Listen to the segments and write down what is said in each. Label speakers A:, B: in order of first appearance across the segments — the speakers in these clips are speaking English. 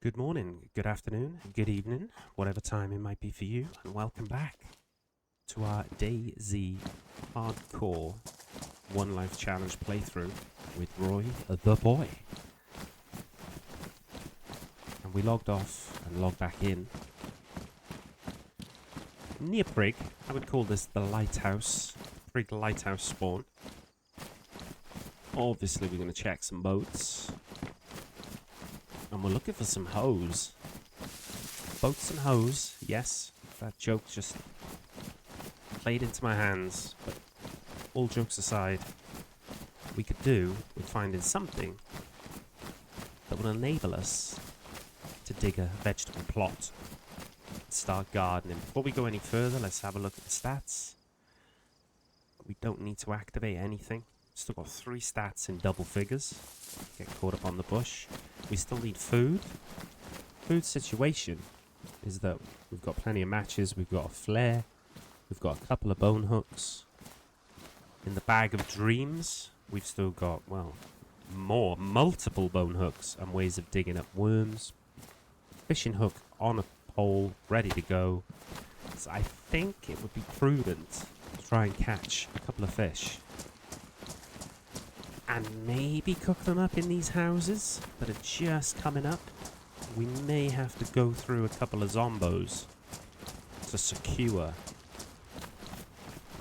A: Good morning, good afternoon, good evening, whatever time it might be for you, and welcome back to our DayZ HardCore One Life Challenge playthrough with Roy the Boy. And we logged off and logged back in. Near Prig, I would call this the lighthouse, Prig lighthouse spawn. Obviously we're going to check some boats. And we're looking for some hose. Boats and hose, yes. That joke just played into my hands. But all jokes aside, we could do with finding something that will enable us to dig a vegetable plot and start gardening. Before we go any further, let's have a look at the stats. We don't need to activate anything. Still got 3 stats in double figures. Get caught up on the bush. We still need food. Food situation is that we've got plenty of matches. We've got a flare. We've got a couple of bone hooks. In the bag of dreams, we've still got, well, multiple bone hooks and ways of digging up worms. Fishing hook on a pole, ready to go. So I think it would be prudent to try and catch a couple of fish. And maybe cook them up in these houses that are just coming up. We may have to go through a couple of zombos to secure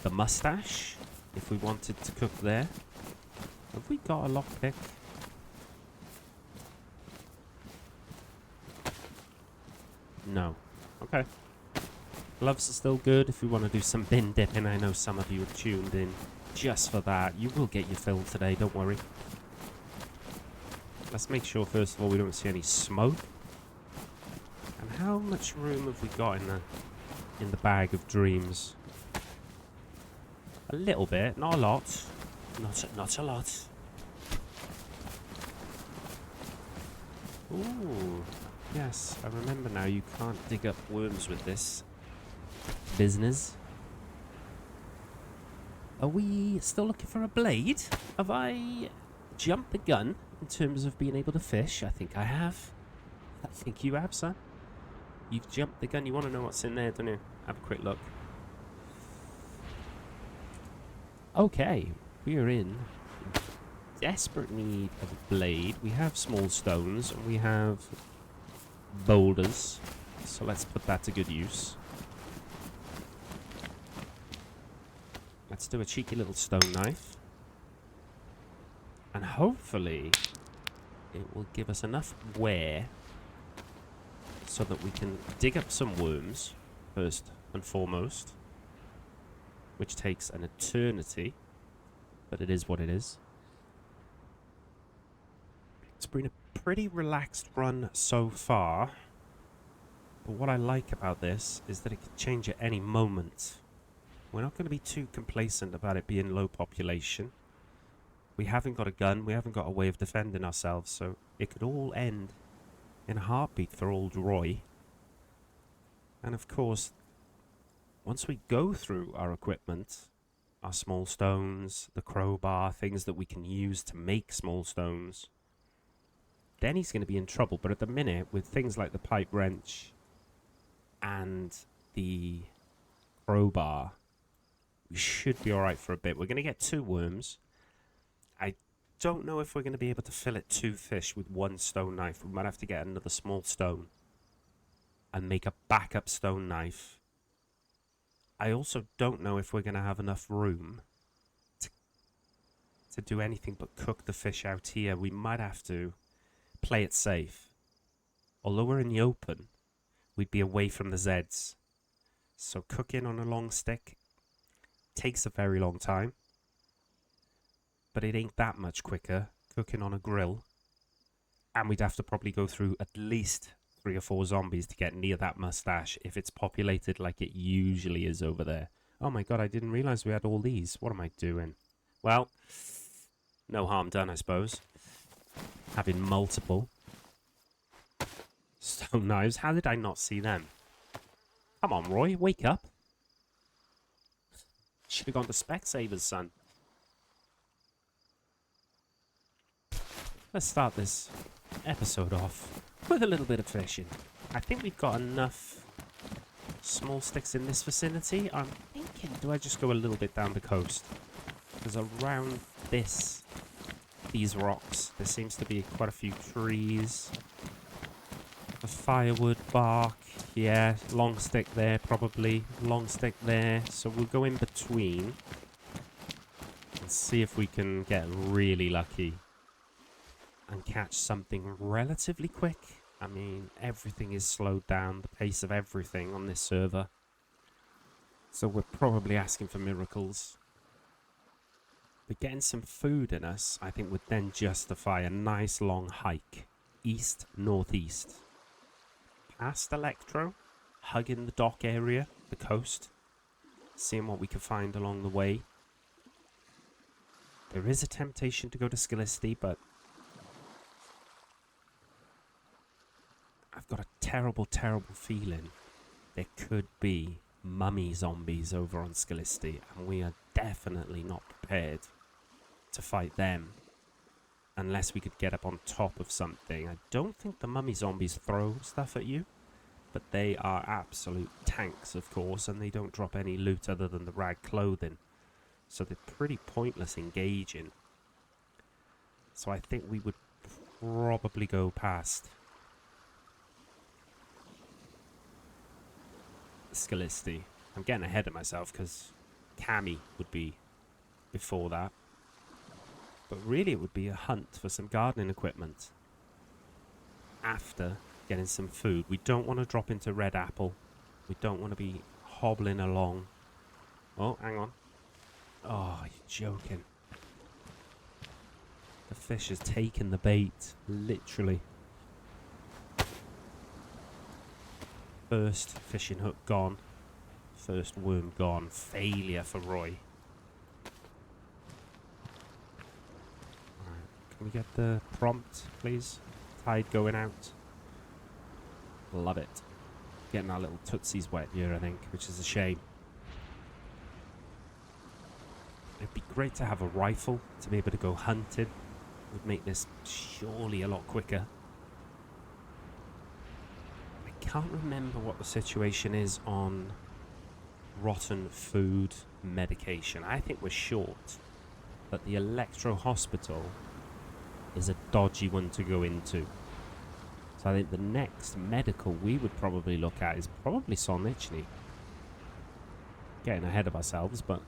A: the mustache if we wanted to cook there. Have we got a lockpick? No. Okay. Gloves are still good if we want to do some bin dipping. I know some of you have tuned in just for that. You will get your fill today, don't worry. Let's make sure first of all we don't see any smoke. And how much room have we got in the bag of dreams? A little bit, not a lot. Not a lot. Ooh, yes, I remember now. You can't dig up worms with this business. Are we still looking for a blade? Have I jumped the gun in terms of being able to fish? I think I have. I think you have, son. You've jumped the gun. You want to know what's in there, don't you? Have a quick look. Okay, we are in desperate need of a blade. We have small stones and we have boulders. So let's put that to good use. Let's do a cheeky little stone knife. And hopefully it will give us enough wear so that we can dig up some worms first and foremost. Which takes an eternity. But it is what it is. It's been a pretty relaxed run so far. But what I like about this is that it can change at any moment. We're not going to be too complacent about it being low population. We haven't got a gun. We haven't got a way of defending ourselves. So it could all end in a heartbeat for old Roy. And of course, once we go through our equipment, our small stones, the crowbar, things that we can use to make small stones, then he's going to be in trouble. But at the minute, with things like the pipe wrench and the crowbar, we should be alright for a bit. We're going to get 2 worms. I don't know if we're going to be able to fillet 2 fish with 1 stone knife. We might have to get another small stone and make a backup stone knife. I also don't know if we're going to have enough room to do anything but cook the fish out here. We might have to play it safe. Although we're in the open, we'd be away from the Zeds. So cooking on a long stick takes a very long time, but it ain't that much quicker cooking on a grill, and we'd have to probably go through at least 3 or 4 zombies to get near that mustache if it's populated like it usually is over there. Oh my god, I didn't realize we had all these. What am I doing? Well, no harm done, I suppose. Having multiple stone knives. How did I not see them? Come on, Roy, wake up. Should have gone to Specsavers, son. Let's start this episode off luck with a little bit of fishing. I think we've got enough small sticks in this vicinity. I'm thinking, do I just go a little bit down the coast? Because around these rocks, there seems to be quite a few trees. A firewood, bark. Yeah, long stick there, probably. Long stick there. So we'll go in between and see if we can get really lucky and catch something relatively quick. I mean, everything is slowed down, the pace of everything on this server. So we're probably asking for miracles. But getting some food in us, I think, would then justify a nice long hike. East-northeast. Past Electro, hugging the dock area, the coast. Seeing what we can find along the way. There is a temptation to go to Scalicity, but I've got a terrible, terrible feeling there could be mummy zombies over on Scalicity, and we are definitely not prepared to fight them unless we could get up on top of something. I don't think the mummy zombies throw stuff at you, but they are absolute tanks, of course, and they don't drop any loot other than the rag clothing. So they're pretty pointless engaging. So I think we would probably go past Scalicity. I'm getting ahead of myself because Camy would be before that. But really it would be a hunt for some gardening equipment after getting some food. We don't want to drop into Red Apple. We don't want to be hobbling along. Oh, hang on. Oh, you're joking. The fish has taken the bait, literally. First fishing hook gone. First worm gone. Failure for Roy. Alright, can we get the prompt, please? Tide going out. Love it. Getting our little tootsies wet here, I think, which is a shame. It'd be great to have a rifle to be able to go hunting. Would make this surely a lot quicker. I can't remember what the situation is on rotten food medication. I think we're short, but the Electro Hospital is a dodgy one to go into. So I think the next medical we would probably look at is probably Solnichny. Getting ahead of ourselves, but...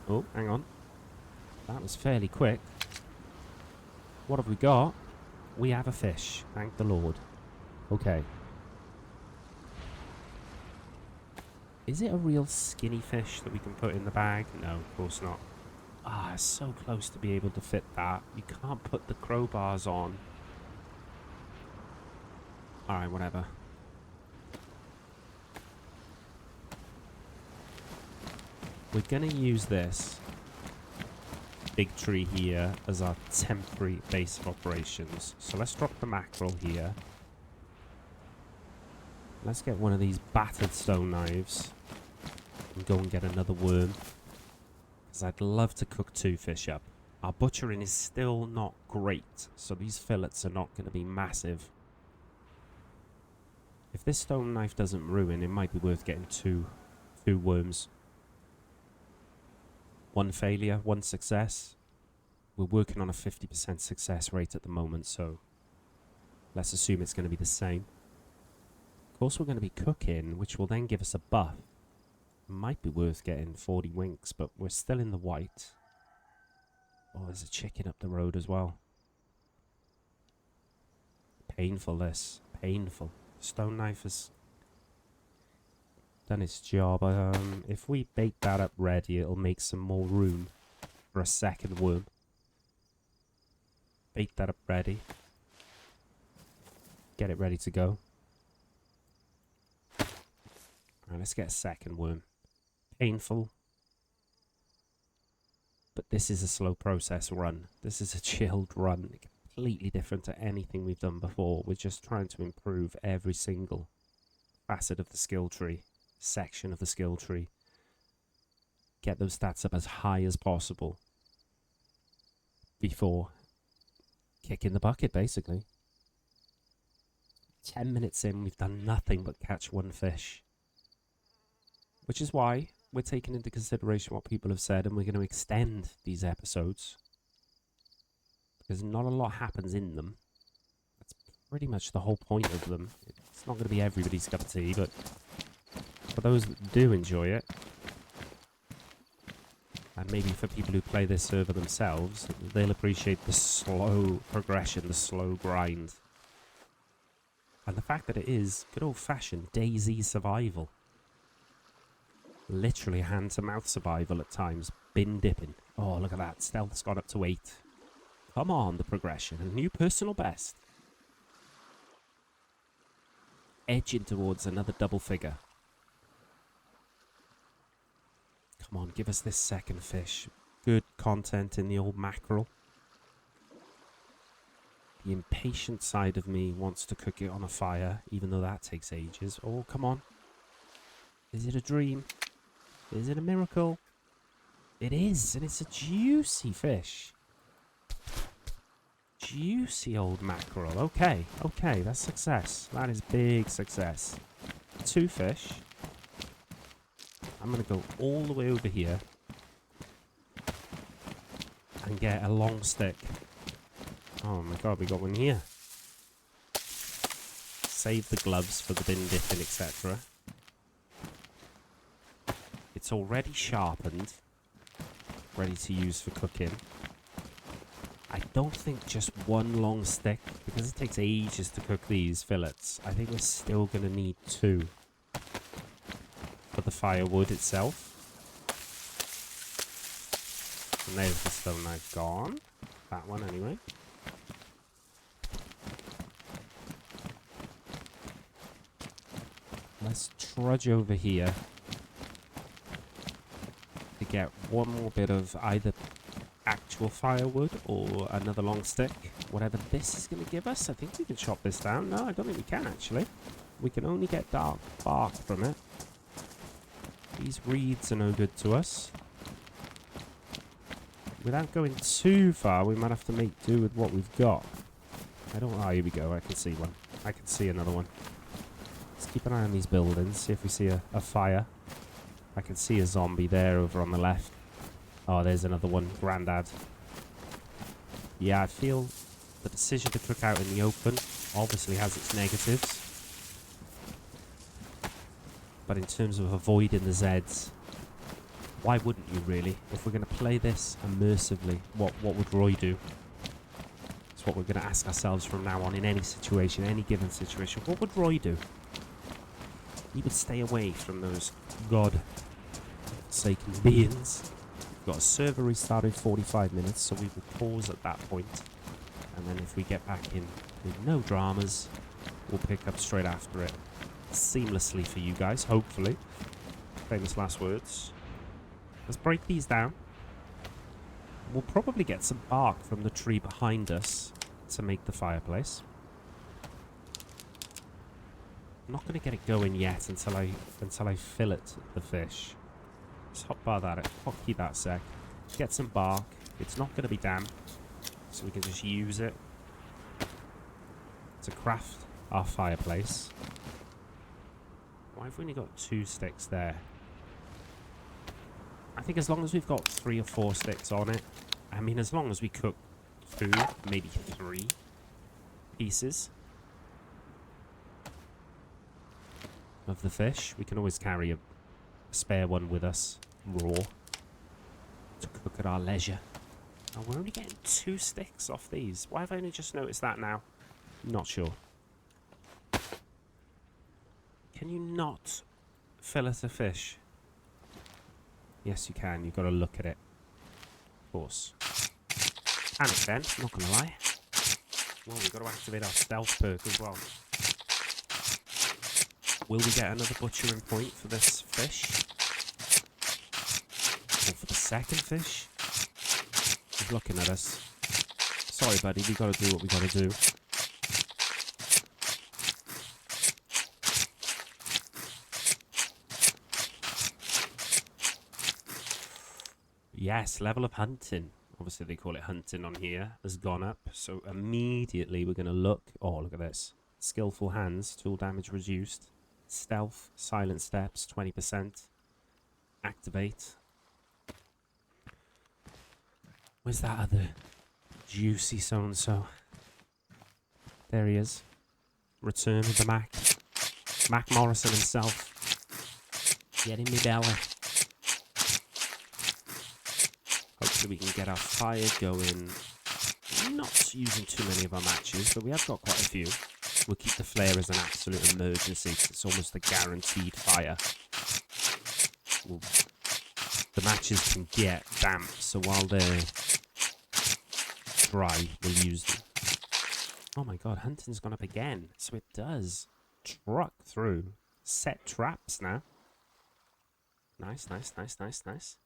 A: Oh, hang on. That was fairly quick. What have we got? We have a fish. Thank the Lord. Okay. Is it a real skinny fish that we can put in the bag? No, of course not. Ah, it's so close to be able to fit that. You can't put the crowbars on. Alright, whatever. We're going to use this big tree here as our temporary base of operations. So let's drop the mackerel here. Let's get one of these battered stone knives and go and get another worm. Because I'd love to cook 2 fish up. Our butchering is still not great, so these fillets are not going to be massive. If this stone knife doesn't ruin, it might be worth getting two worms. 1 failure, 1 success. We're working on a 50% success rate at the moment, so let's assume it's going to be the same. Of course, we're going to be cooking, which will then give us a buff. Might be worth getting 40 winks, but we're still in the white. Oh, there's a chicken up the road as well. Painful, this. Painful. Stone knife has done its job. If we bake that up ready, it'll make some more room for a second worm. Bake that up ready. Get it ready to go. Alright, let's get a second worm. Painful. But this is a slow process run. This is a chilled run. Completely different to anything we've done before. We're just trying to improve every single facet of the skill tree. Section of the skill tree. Get those stats up as high as possible before kick in the bucket, basically. 10 minutes in, we've done nothing but catch one fish. Which is why we're taking into consideration what people have said, and we're going to extend these episodes. Because not a lot happens in them. That's pretty much the whole point of them. It's not going to be everybody's cup of tea, but for those that do enjoy it, and maybe for people who play this server themselves, they'll appreciate the slow progression, the slow grind. And the fact that it is good old-fashioned DayZ survival. Literally hand-to-mouth survival at times. Bin dipping. Oh, look at that. Stealth's got up to 8. Come on, the progression. A new personal best. Edging towards another double figure. Come on, give us this second fish. Good content in the old mackerel. The impatient side of me wants to cook it on a fire, even though that takes ages. Oh, come on. Is it a dream? Is it a miracle? It is, and it's a juicy fish. Juicy old mackerel. Okay, okay, that's success. That is big success. 2 fish. I'm going to go all the way over here and get a long stick. Oh my god, we got one here. Save the gloves for the bin dipping, etc. It's already sharpened, ready to use for cooking. I don't think just one long stick, because it takes ages to cook these fillets. I think we're still going to need 2 for the firewood itself. And there's the stone knife gone. That one anyway. Let's trudge over here to get one more bit of either actual firewood or another long stick. Whatever this is going to give us. I think we can chop this down. No, I don't think we can actually. We can only get dark bark from it. These reeds are no good to us. Without going too far, we might have to make do with what we've got. I don't... Oh, here we go. I can see one. I can see another one. Let's keep an eye on these buildings. See if we see a fire. I can see a zombie there over on the left. Oh, there's another one. Grandad. Yeah, I feel the decision to cook out in the open obviously has its negatives. But in terms of avoiding the Zeds, why wouldn't you really? If we're going to play this immersively, what would Roy do? It's what we're going to ask ourselves from now on in any situation, any given situation. What would Roy do? He would stay away from those God-forsaken beings. We've got a server restart in 45 minutes, so we will pause at that point. And then if we get back in with no dramas, we'll pick up straight after it. Seamlessly for you guys, hopefully. Famous last words. Let's break these down. We'll probably get some bark from the tree behind us to make the fireplace. I'm not going to get it going yet until I fillet the fish. Just hotbar that, hotkey that sec. Get some bark. It's not going to be damp, so we can just use it to craft our fireplace. Why have we only got 2 sticks there? I think as long as we've got 3 or 4 sticks on it, I mean, as long as we cook 2, maybe 3 pieces of the fish, we can always carry a spare one with us, raw, to cook at our leisure. Oh, we're only getting 2 sticks off these. Why have I only just noticed that now? Not sure. Can you not fillet a fish? Yes, you can. You've got to look at it. Of course. And it's then, not going to lie. Well, we've got to activate our stealth perk as well. Will we get another butchering point for this fish? Or for the second fish? He's looking at us. Sorry, buddy. We've got to do what we've got to do. Yes, level of hunting. obviously they call it hunting on here, has gone up. So immediately we're going to look. Oh, look at this. Skillful hands, tool damage reduced. Stealth, silent steps, 20%. Activate. Where's that other juicy so-and-so? There he is. Return of the Mac. Mac Morrison himself. Get in me belly. Hopefully we can get our fire going. Not using too many of our matches, but we have got quite a few. We'll keep the flare as an absolute emergency. It's almost a guaranteed fire. The matches can get damp, so while they're dry, we'll use them. Oh my god, hunting's gone up again. So it does truck through. Set traps now. Nice, nice, nice, nice, nice.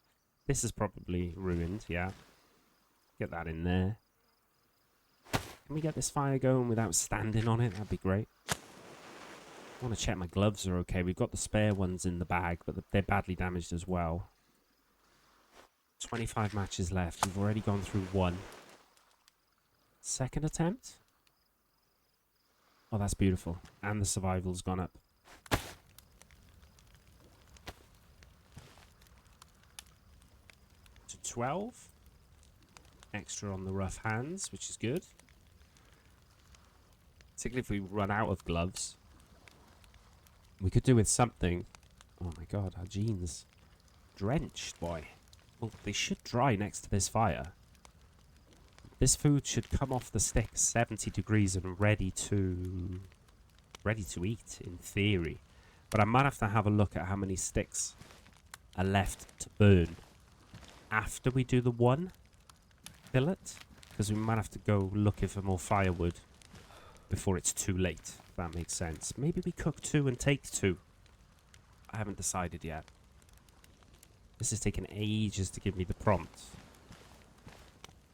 A: This is probably ruined, yeah. Get that in there. Can we get this fire going without standing on it? That'd be great. I want to check my gloves are okay. We've got the spare ones in the bag, but they're badly damaged as well. 25 matches left. We've already gone through one. Second attempt? Oh, that's beautiful. And the survival's gone up. To 12. Extra on the rough hands, which is good. Particularly if we run out of gloves. We could do with something. Oh my god, our jeans. Drenched, boy. Well, they should dry next to this fire. This food should come off the stick 70 degrees and ready to eat, in theory. But I might have to have a look at how many sticks are left to burn after we do the one fillet. Because we might have to go looking for more firewood before it's too late, if that makes sense. Maybe we cook 2 and take 2. I haven't decided yet. This is taking ages to give me the prompt.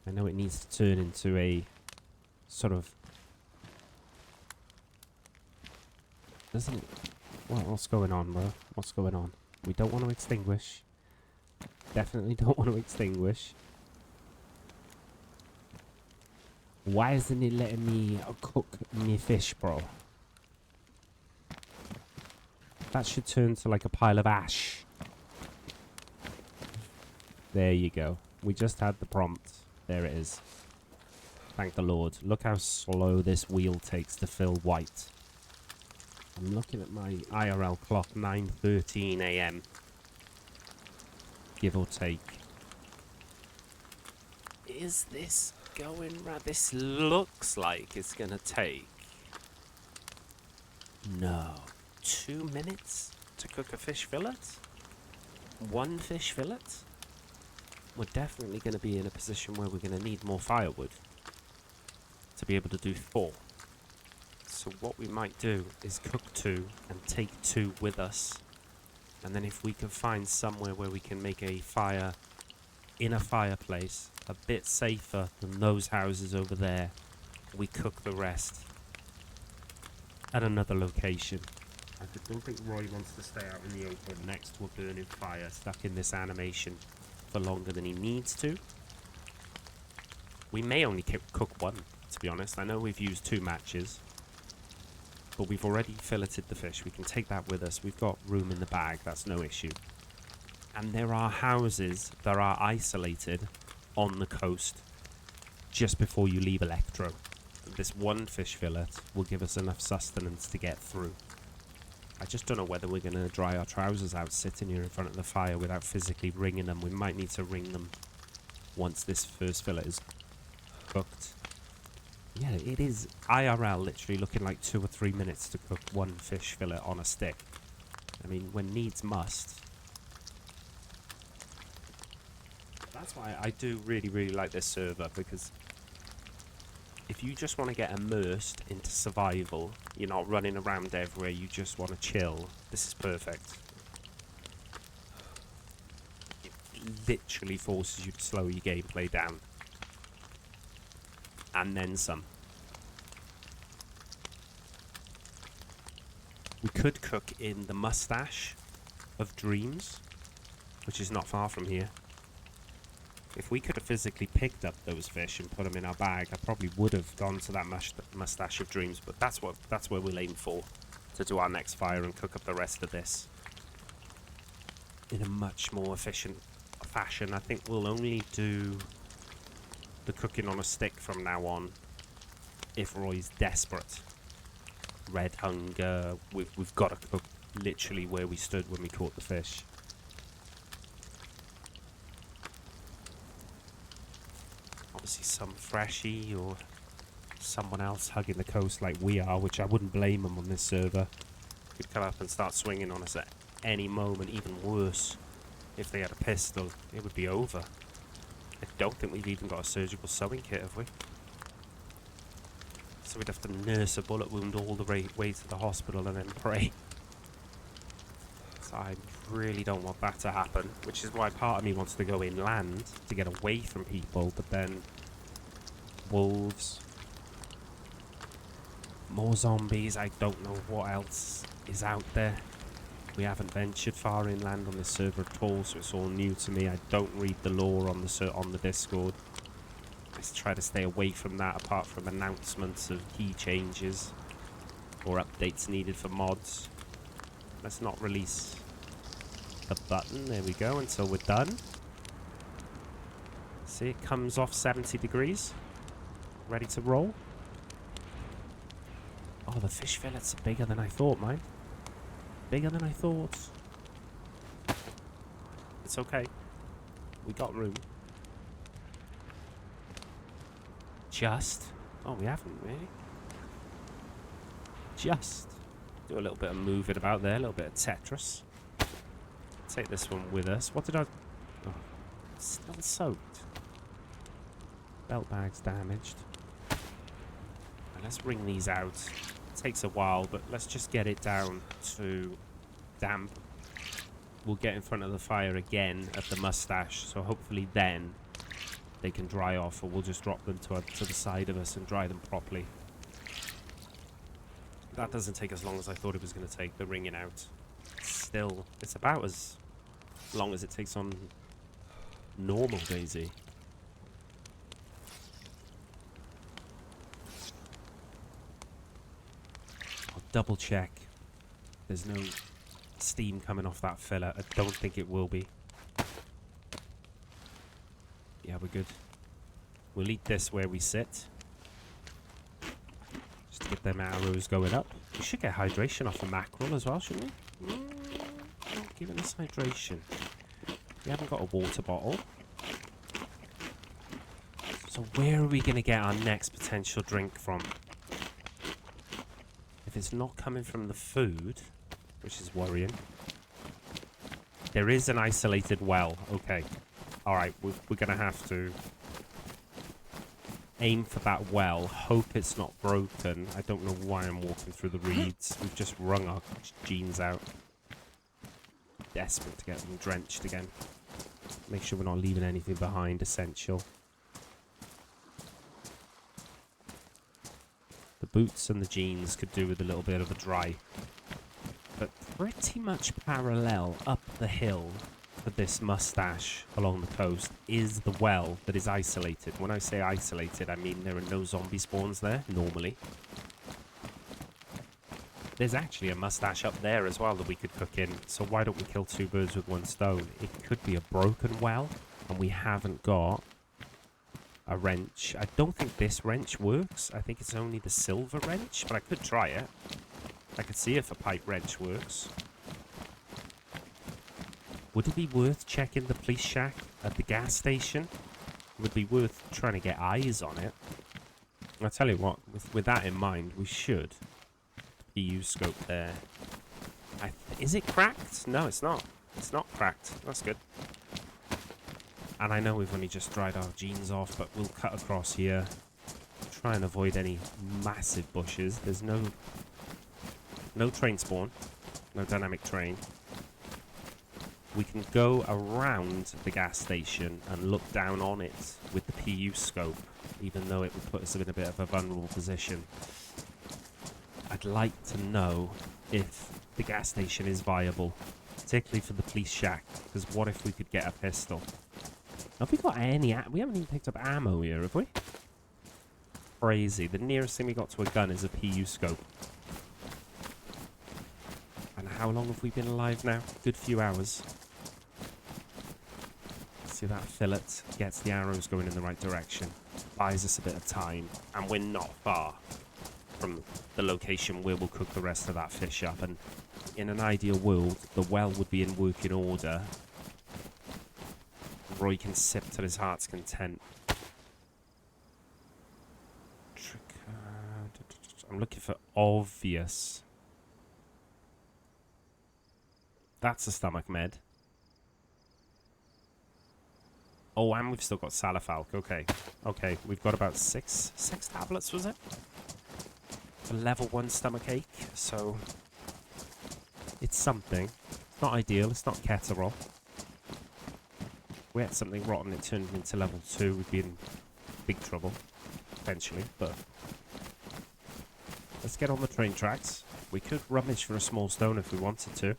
A: I know it needs to turn into a sort of... Doesn't it? What's going on, bro? What's going on? We don't want to extinguish. Definitely don't want to extinguish. Why isn't it letting me cook me fish, bro? That should turn to like a pile of ash. There you go. We just had the prompt. There it is. Thank the Lord. Look how slow this wheel takes to fill white. I'm looking at my IRL clock, 9:13 AM. Give or take. Is this going right? This looks like it's gonna take... No. 2 minutes to cook a fish fillet? 1 fish fillet? We're definitely going to be in a position where we're going to need more firewood to be able to do 4. So what we might do is cook 2 and take 2 with us. And then if we can find somewhere where we can make a fire in a fireplace, a bit safer than those houses over there, we cook the rest at another location. I don't think Roy wants to stay out in the open next to a burning fire, stuck in this animation for longer than he needs to. We may only cook 1, to be honest. I know we've used 2 matches, but we've already filleted the fish. We can take that with us. We've got room in the bag. That's no issue. And there are houses that are isolated on the coast just before you leave Electro. This 1 fish fillet will give us enough sustenance to get through. I just don't know whether we're going to dry our trousers out sitting here in front of the fire without physically wringing them. We might need to wring them once this first fillet is cooked. Yeah, it is IRL literally looking like 2 or 3 minutes to cook 1 fish fillet on a stick. I mean, when needs must. That's why I do really, really like this server, because if you just want to get immersed into survival, you're not running around everywhere, you just want to chill, this is perfect. It literally forces you to slow your gameplay down. And then some. We could cook in the Mustache of Dreams, which is not far from here. If we could have physically picked up those fish and put them in our bag, I probably would have gone to that mustache of dreams. But that's where we'll aim for, to do our next fire and cook up the rest of this in a much more efficient fashion. I think we'll only do the cooking on a stick from now on if Roy's desperate. Red hunger. We've got to cook literally where we stood when we caught the fish. Obviously some freshie or someone else hugging the coast like we are, which I wouldn't blame them on this server. Could come up and start swinging on us at any moment. Even worse, if they had a pistol, it would be over. I don't think we've even got a surgical sewing kit, have we? So we'd have to nurse a bullet wound all the way to the hospital and then pray. So I really don't want that to happen, which is why part of me wants to go inland to get away from people, but then wolves, more zombies, I don't know what else is out there. We haven't ventured far inland on this server at all, so it's all new to me. I don't read the lore on the Discord. I try to stay away from that, apart from announcements of key changes or updates needed for mods. Let's not release the button. There we go, until we're done. See, it comes off 70 degrees. Ready to roll. Oh, the fish fillets are bigger than I thought, mate. Bigger than I thought. It's okay. We got room. Just. Oh, we haven't really. Just. Do a little bit of moving about there. A little bit of Tetris. Take this one with us. What did I... Oh, it's still soaked. Belt bag's damaged. Now let's wring these out. It takes a while, but let's just get it down to damp. We'll get in front of the fire again at the mustache, so hopefully then they can dry off, or we'll just drop them to the side of us and dry them properly. That doesn't take as long as I thought it was going to take, the wringing out. Still, it's about as long as it takes on normal DayZ. I'll double check. There's no steam coming off that filler. I don't think it will be. Yeah, we're good. We'll eat this where we sit. Just to get them arrows going up. We should get hydration off the mackerel as well, shouldn't we? Giving us hydration. We haven't got a water bottle. So where are we going to get our next potential drink from? If it's not coming from the food, which is worrying. There is an isolated well. Okay. Alright, we're going to have to aim for that well. Hope it's not broken. I don't know why I'm walking through the reeds. We've just wrung our jeans out. Desperate to get them drenched again. Make sure we're not leaving anything behind essential. The boots and the jeans could do with a little bit of a dry. But pretty much parallel up the hill for this mustache along the coast is the well that is isolated. When I say isolated, I mean there are no zombie spawns there, normally. There's actually a mustache up there as well that we could cook in, so why don't we kill two birds with one stone? It could be a broken well, and we haven't got a wrench. I don't think this wrench works. I think it's only the silver wrench, but I could try it. I could see if a pipe wrench works. Would it be worth checking the police shack at the gas station? Would it be worth trying to get eyes on it? I'll tell you what, with that in mind, we should. EU scope there. Is it cracked? No, it's not. It's not cracked. That's good. And I know we've only just dried our jeans off, but we'll cut across here. Try and avoid any massive bushes. There's no train spawn. No dynamic train. We can go around the gas station and look down on it with the PU scope, even though it would put us in a bit of a vulnerable position. I'd like to know if the gas station is viable, particularly for the police shack, because what if we could get a pistol? Have we got any... We haven't even picked up ammo here, have we? Crazy. The nearest thing we got to a gun is a PU scope. And how long have we been alive now? Good few hours. See that fillet gets the arrows going in the right direction. Buys us a bit of time. And we're not far from the location where we'll cook the rest of that fish up. And in an ideal world, the well would be in working order. Roy can sip to his heart's content. I'm looking for obvious. That's a stomach med. Oh, and we've still got Salafalk. Okay. Okay, we've got about six tablets, was it? For level 1 stomachache. So, it's something. It's not ideal. It's not Keterol. We had something rotten. It turned into level 2. We'd be in big trouble. Potentially, but... let's get on the train tracks. We could rummage for a small stone if we wanted to.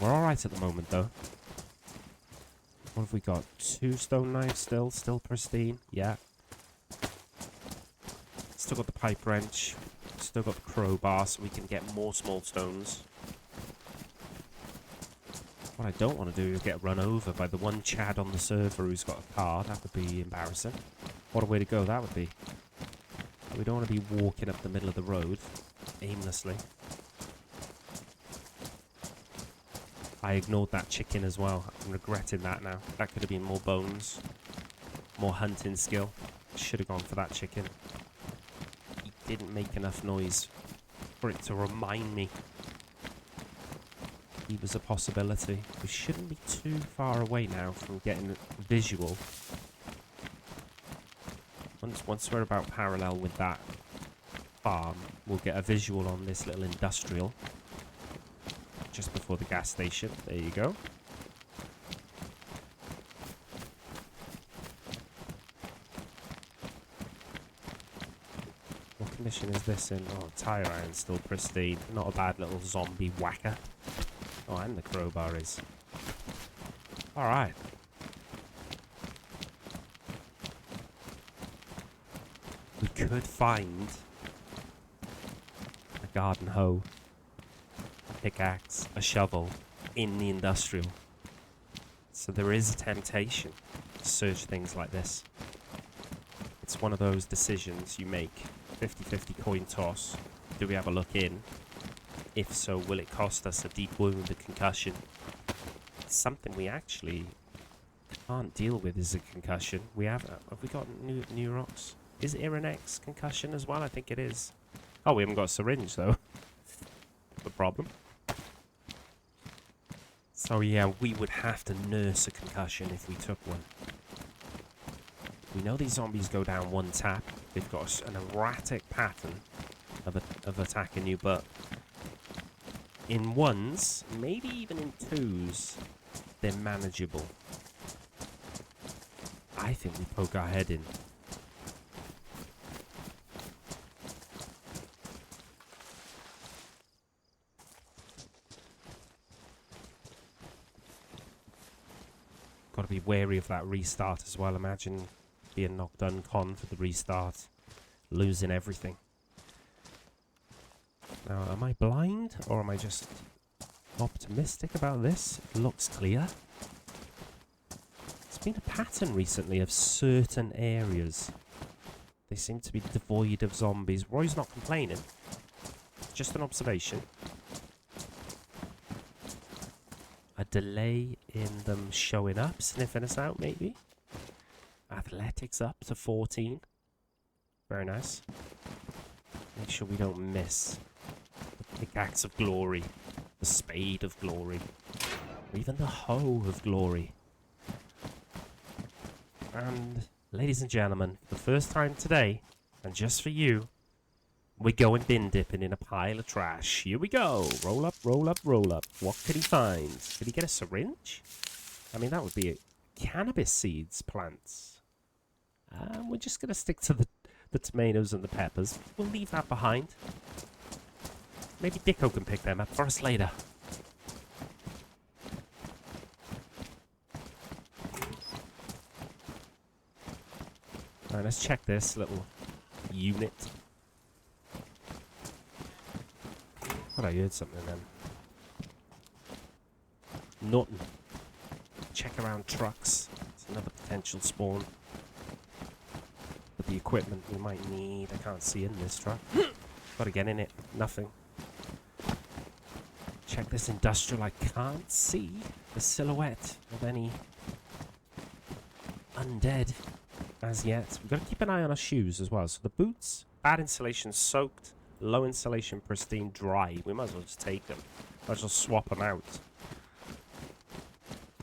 A: We're alright at the moment, though. What have we got? 2 stone knives still? Still pristine? Yeah. Still got the pipe wrench. Still got the crowbar so we can get more small stones. What I don't want to do is get run over by the one Chad on the server who's got a car. That would be embarrassing. What a way to go that would be. We don't want to be walking up the middle of the road aimlessly. I ignored that chicken as well. I'm regretting that now. That could have been more bones. More hunting skill. Should have gone for that chicken. He didn't make enough noise for it to remind me he was a possibility. We shouldn't be too far away now from getting a visual. Once we're about parallel with that farm, we'll get a visual on this little industrial. Just before the gas station. There you go. What condition is this in? Oh, tire iron's still pristine. Not a bad little zombie whacker. Oh, and the crowbar is. Alright. We could find a garden hoe, a pickaxe, a shovel in the industrial. So there is a temptation to search things like this. It's one of those decisions you make. 50-50 coin toss. Do we have a look in? If so, will it cost us a deep wound, a concussion? Something we actually can't deal with is a concussion. Have we got new rocks? Is Iranex concussion as well? I think it is. Oh, we haven't got a syringe, though. The problem. So, yeah, we would have to nurse a concussion if we took one. We know these zombies go down one tap. They've got an erratic pattern of attacking you, but in ones, maybe even in twos, they're manageable. I think we poke our head in. Got to be wary of that restart as well. Imagine being knocked uncon for the restart, losing everything. Now, am I blind or am I just optimistic about this? It looks clear. It's been a pattern recently of certain areas. They seem to be devoid of zombies. Roy's not complaining. Just an observation. A delay in them showing up, sniffing us out maybe. Athletics up to 14. Very nice. Make sure we don't miss the pickaxe of glory, the spade of glory, or even the hoe of glory. And, ladies and gentlemen, for the first time today, and just for you, we're going bin dipping in a pile of trash. Here we go. Roll up, roll up, roll up. What could he find? Could he get a syringe? I mean, that would be cannabis seeds plants. We're just going to stick to the tomatoes and the peppers. We'll leave that behind. Maybe Dicko can pick them up for us later. let's check this little unit. Thought I heard something then. Nothing. Check around trucks. It's another potential spawn. But the equipment we might need, I can't see in this truck. Gotta get in it. Nothing. Check this industrial. I can't see the silhouette of any undead as yet. We've got to keep an eye on our shoes as well. So the boots, bad insulation, soaked, low insulation, pristine, dry. We might as well just take them. Might as well swap them out.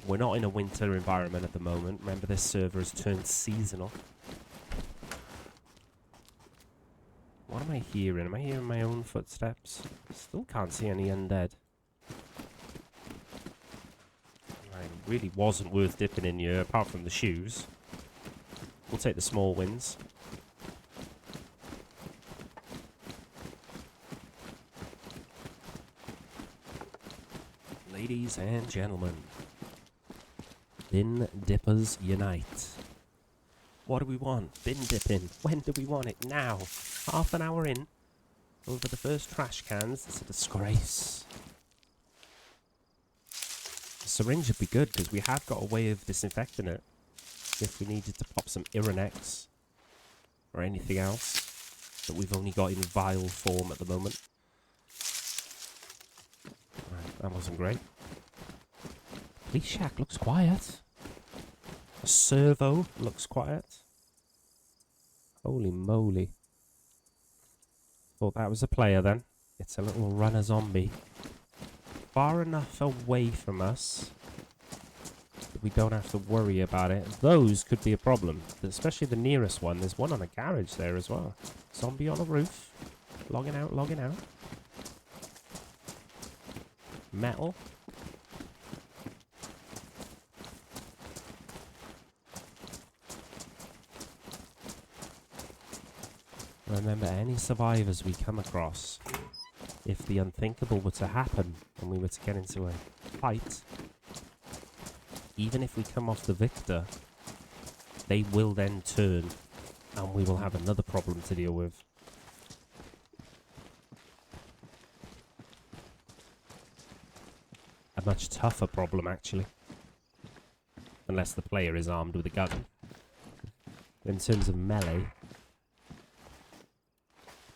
A: We're not in a winter environment at the moment. Remember, this server has turned seasonal. What am I hearing? Am I hearing my own footsteps? Still can't see any undead. Right, it really wasn't worth dipping in here, apart from the shoes. We'll take the small wins. Ladies and gentlemen, bin dippers unite. What do we want? Bin dipping. When do we want it? Now. Half an hour in. Over the first trash cans. It's a disgrace. The syringe would be good because we have got a way of disinfecting it. If we needed to pop some Iranex or anything else that we've only got in vial form at the moment. Right, that wasn't great. Police shack looks quiet. The servo looks quiet. Holy moly. Thought that was a player then. It's a little runner zombie. Far enough away from us that we don't have to worry about it. Those could be a problem, especially the nearest one. There's one on a garage there as well. Zombie on a roof. Logging out, logging out. Metal. Remember, any survivors we come across, if the unthinkable were to happen and we were to get into a fight, even if we come off the victor, they will then turn and we will have another problem to deal with. A much tougher problem, actually. Unless the player is armed with a gun. In terms of melee...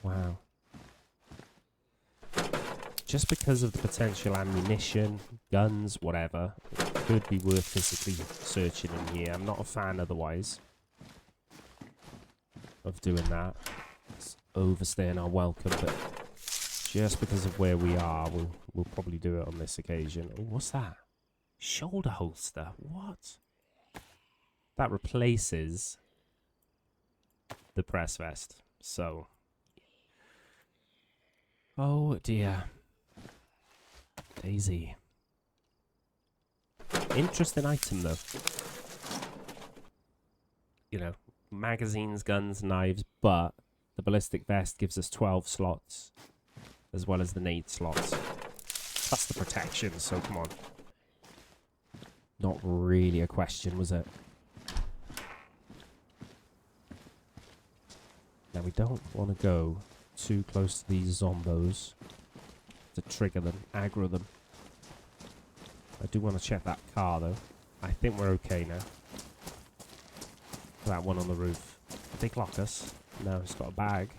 A: Wow. Just because of the potential ammunition, guns, whatever, it could be worth physically searching in here. I'm not a fan otherwise of doing that. It's overstaying our welcome, but just because of where we are, we'll probably do it on this occasion. Oh, what's that? Shoulder holster. What? That replaces the press vest. So... Oh dear. DayZ. Interesting item though. You know, magazines, guns, knives, but the ballistic vest gives us 12 slots, as well as the nade slots. Plus the protection, so come on. Not really a question, was it? Now we don't want to go too close to these zombos to trigger them, aggro them. I do want to check that car though. I think we're okay now. That one on the roof. Did they clock us? No, it's got a bag.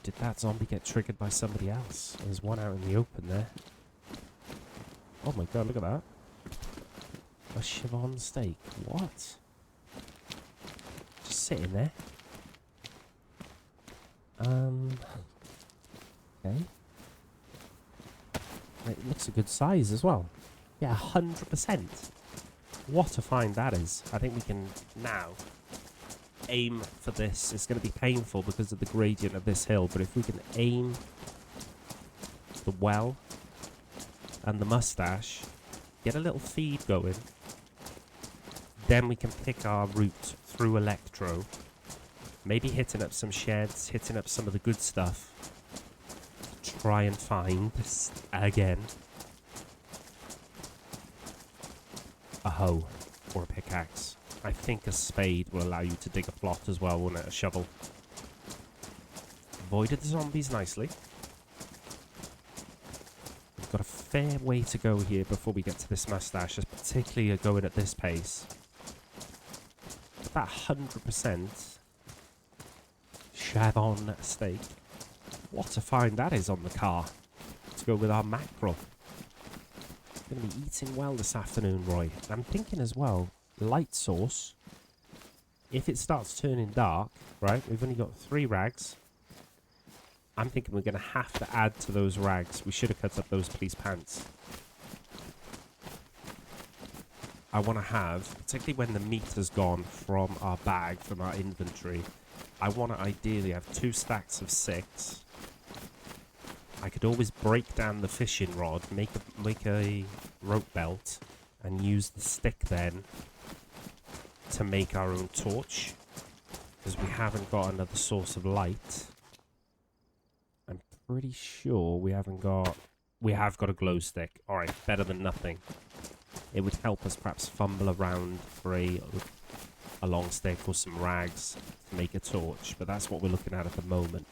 A: Did that zombie get triggered by somebody else? There's one out in the open there. Oh my god, look at that. A Chevron steak. What? Just sitting there. Okay. It looks a good size as well. Yeah, 100%. What a find that is. I think we can now aim for this. It's going to be painful because of the gradient of this hill, but if we can aim the well and the mustache, get a little feed going, then we can pick our route through Electro. Maybe hitting up some sheds, hitting up some of the good stuff. Try and find, again, a hoe or a pickaxe. I think a spade will allow you to dig a plot as well, won't it? A shovel. Avoided the zombies nicely. We've got a fair way to go here before we get to this mustache, particularly going at this pace. That 100% Chavon steak. What a find that is on the car. To go with our mackerel. Going to be eating well this afternoon, Roy. I'm thinking as well, light sauce. If it starts turning dark, right, we've only got 3 rags. I'm thinking we're going to have to add to those rags. We should have cut up those police pants. I want to have, particularly when the meat has gone from our bag, from our inventory, I want to ideally have 2 stacks of 6. I could always break down the fishing rod, make a rope belt, and use the stick then to make our own torch, because we haven't got another source of light. I'm pretty sure we have got a glow stick. Alright, better than nothing. It would help us perhaps fumble around for a long stick or some rags to make a torch, but that's what we're looking at the moment.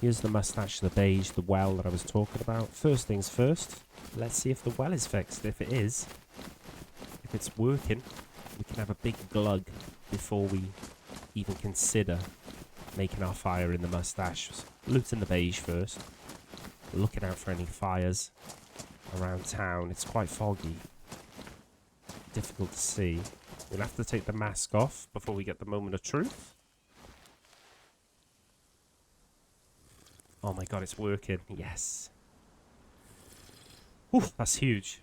A: Here's the mustache, the beige, the well that I was talking about. First things first, let's see if the well is fixed. If it is, if it's working, we can have a big glug before we even consider making our fire in the mustache. Looting the beige first. Looking out for any fires around town. It's quite foggy. Difficult to see. We'll have to take the mask off before we get the moment of truth. Oh my god, it's working. Yes. Oof, that's huge.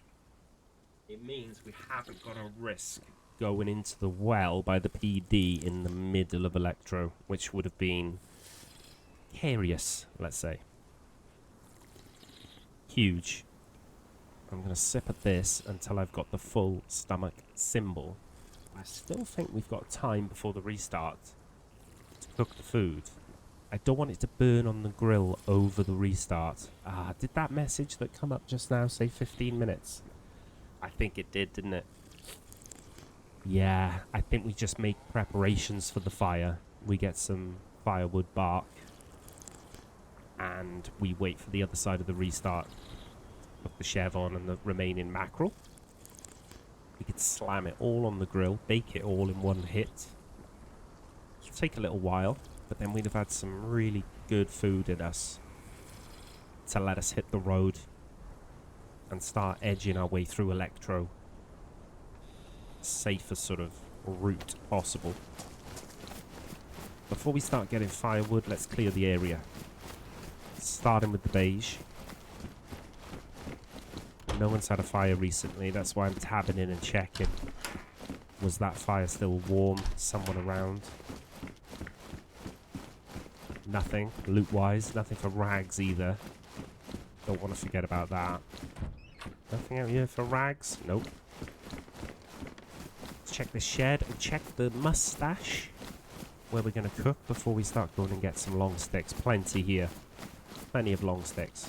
A: It means we haven't got a risk going into the well by the PD in the middle of Electro, which would have been curious, let's say. Huge. I'm going to sip at this until I've got the full stomach symbol. I still think we've got time before the restart to cook the food. I don't want it to burn on the grill over the restart. Did that message that come up just now say 15 minutes? I think it did, didn't it? Yeah, I think we just make preparations for the fire. We get some firewood bark. And we wait for the other side of the restart. Cook the chevron and the remaining mackerel. We could slam it all on the grill. Bake it all in one hit. It'll take a little while. But then we'd have had some really good food in us to let us hit the road and start edging our way through Electro. Safest sort of route possible. Before we start getting firewood, let's clear the area. Starting with the beige. No one's had a fire recently, that's why I'm tabbing in and checking. Was that fire still warm? Someone around? Nothing, loot-wise. Nothing for rags either. Don't want to forget about that. Nothing out here for rags? Nope. Let's check the shed and check the mustache where we're going to cook before we start going and get some long sticks. Plenty here. Plenty of long sticks.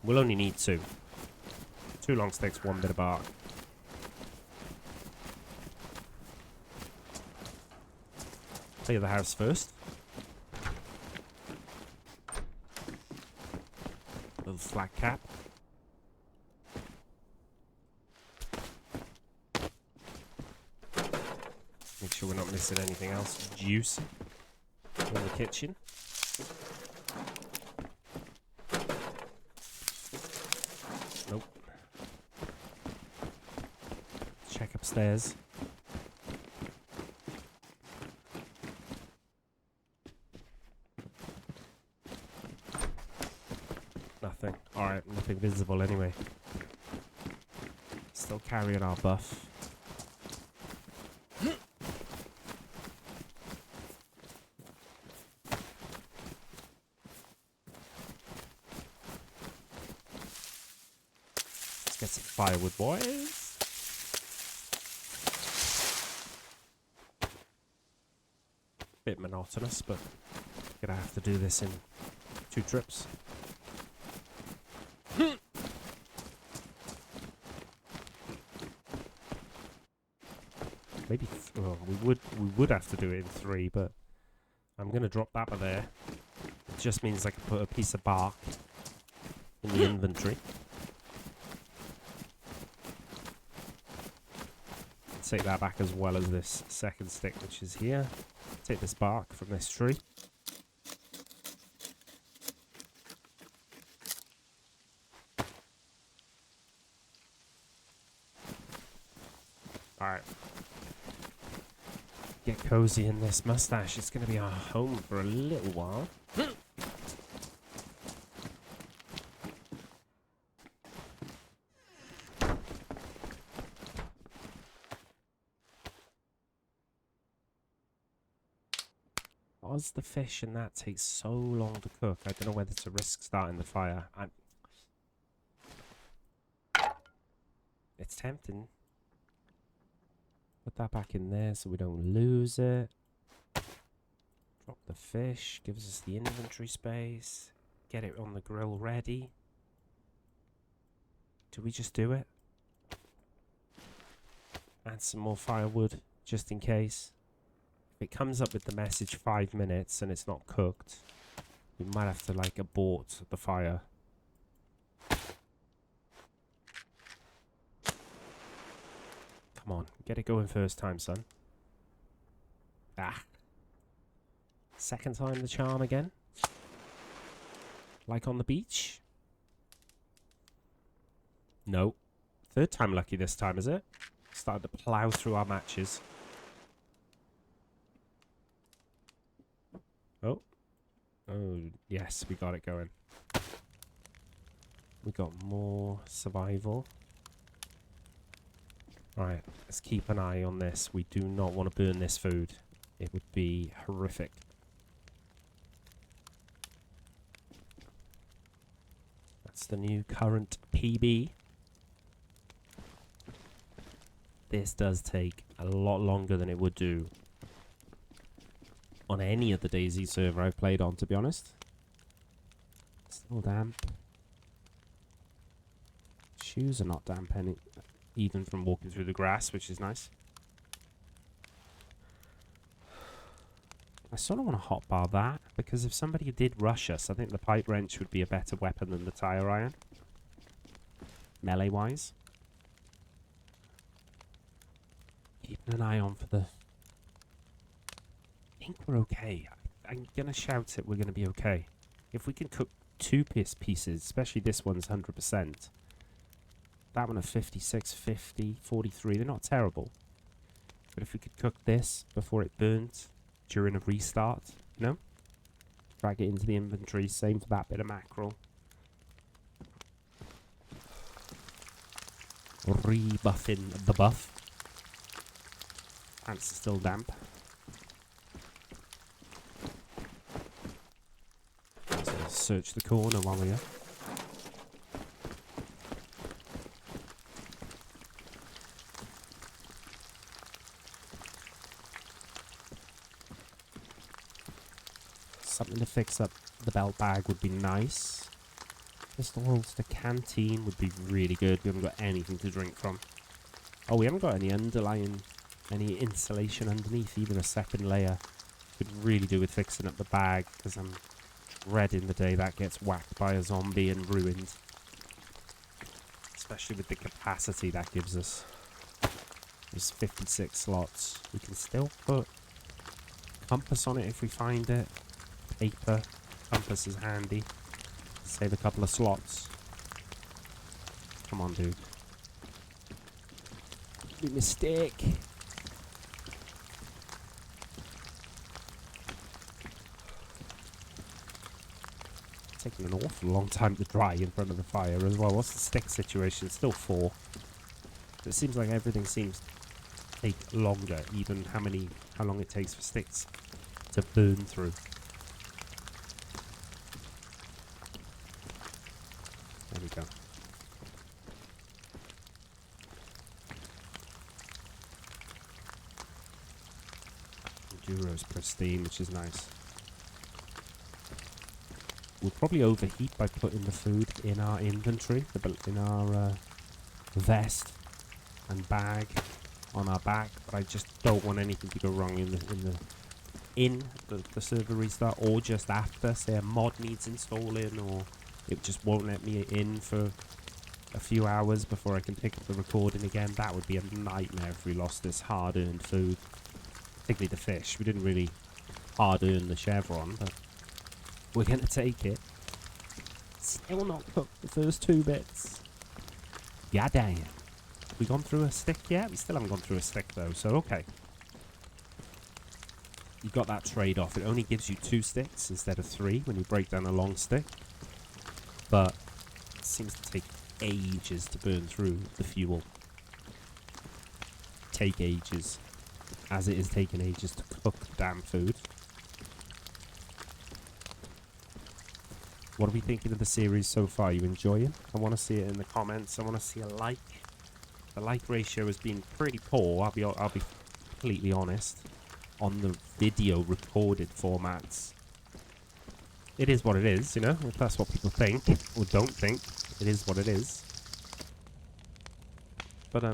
A: We'll only need 2. 2 long sticks, 1 bit of bark. Clear the house first. Little flat cap. Make sure we're not missing anything else juicy in the kitchen. Nope. Check upstairs. Nothing. Alright, nothing visible anyway. Still carrying our buff. Let's get some firewood, boys. Bit monotonous, but gonna have to do this in 2 trips. Maybe we would have to do it in 3, but I'm gonna drop that by there. It just means I can put a piece of bark in the inventory. Take that back as well as this second stick, which is here. Take this bark from this tree. Alright. Get cozy in this mustache. It's going to be our home for a little while. Why's the fish and that takes so long to cook? I don't know whether to risk starting the fire. It's tempting. Put that back in there so we don't lose it. Drop the fish. Gives us the inventory space. Get it on the grill ready. Do we just do it? Add some more firewood just in case. If it comes up with the message 5 minutes and it's not cooked, we might have to like abort the fire. Come on, get it going first time, son. Ah. Second time the charm again. Like on the beach? No. Third time lucky this time, is it? Started to plough through our matches. Oh. Oh, yes, we got it going. We got more survival. Right, let's keep an eye on this. We do not want to burn this food. It would be horrific. That's the new current PB. This does take a lot longer than it would do on any of the DayZ server I've played on, to be honest. Still damp. Shoes are not damp even from walking through the grass, which is nice. I sort of want to hotbar that, because if somebody did rush us, I think the pipe wrench would be a better weapon than the tire iron. Melee-wise. Keeping an eye on for the... I think we're okay. I'm going to shout it we're going to be okay. If we can cook 2 pieces, especially this one's 100%. That one at 56, 50, 43, they're not terrible. But if we could cook this before it burns during a restart, you know? Drag it into the inventory, same for that bit of mackerel. Rebuffing the buff. Pants are still damp. So search the corner while we're here. Something to fix up the belt bag would be nice. Crystal holster canteen would be really good. We haven't got anything to drink from. Oh, we haven't got any any insulation underneath, even a second layer. Could really do with fixing up the bag, because I'm dreading the day that gets whacked by a zombie and ruined. Especially with the capacity that gives us. There's 56 slots. We can still put compass on it if we find it. Paper. Compass is handy. Save a couple of slots. Come on, dude. Big mistake. Taking an awful long time to dry in front of the fire as well. What's the stick situation? It's still 4. It seems like everything seems to take longer, even how long it takes for sticks to burn through. There we go. Enduro's pristine, which is nice. We'll probably overheat by putting the food in our inventory, in our vest and bag on our back, but I just don't want anything to go wrong in the server restart, or just after. Say a mod needs installing, or it just won't let me in for a few hours before I can pick up the recording again. That would be a nightmare if we lost this hard-earned food, particularly the fish. We didn't really hard-earn the chevron, but we're gonna take it. Still not cooked the first 2 bits. Yeah, damn. We gone through a stick yet? We still haven't gone through a stick though, so okay. You got that trade-off. It only gives you 2 sticks instead of 3 when you break down a long stick. But it seems to take ages to burn through the fuel. Take ages. As it is taking ages to cook the damn food. What are we thinking of the series so far? You enjoying? I want to see it in the comments. I want to see a like. The like ratio has been pretty poor. I'll be completely honest. On the video recorded formats, it is what it is. You know, if that's what people think or don't think, it is what it is. But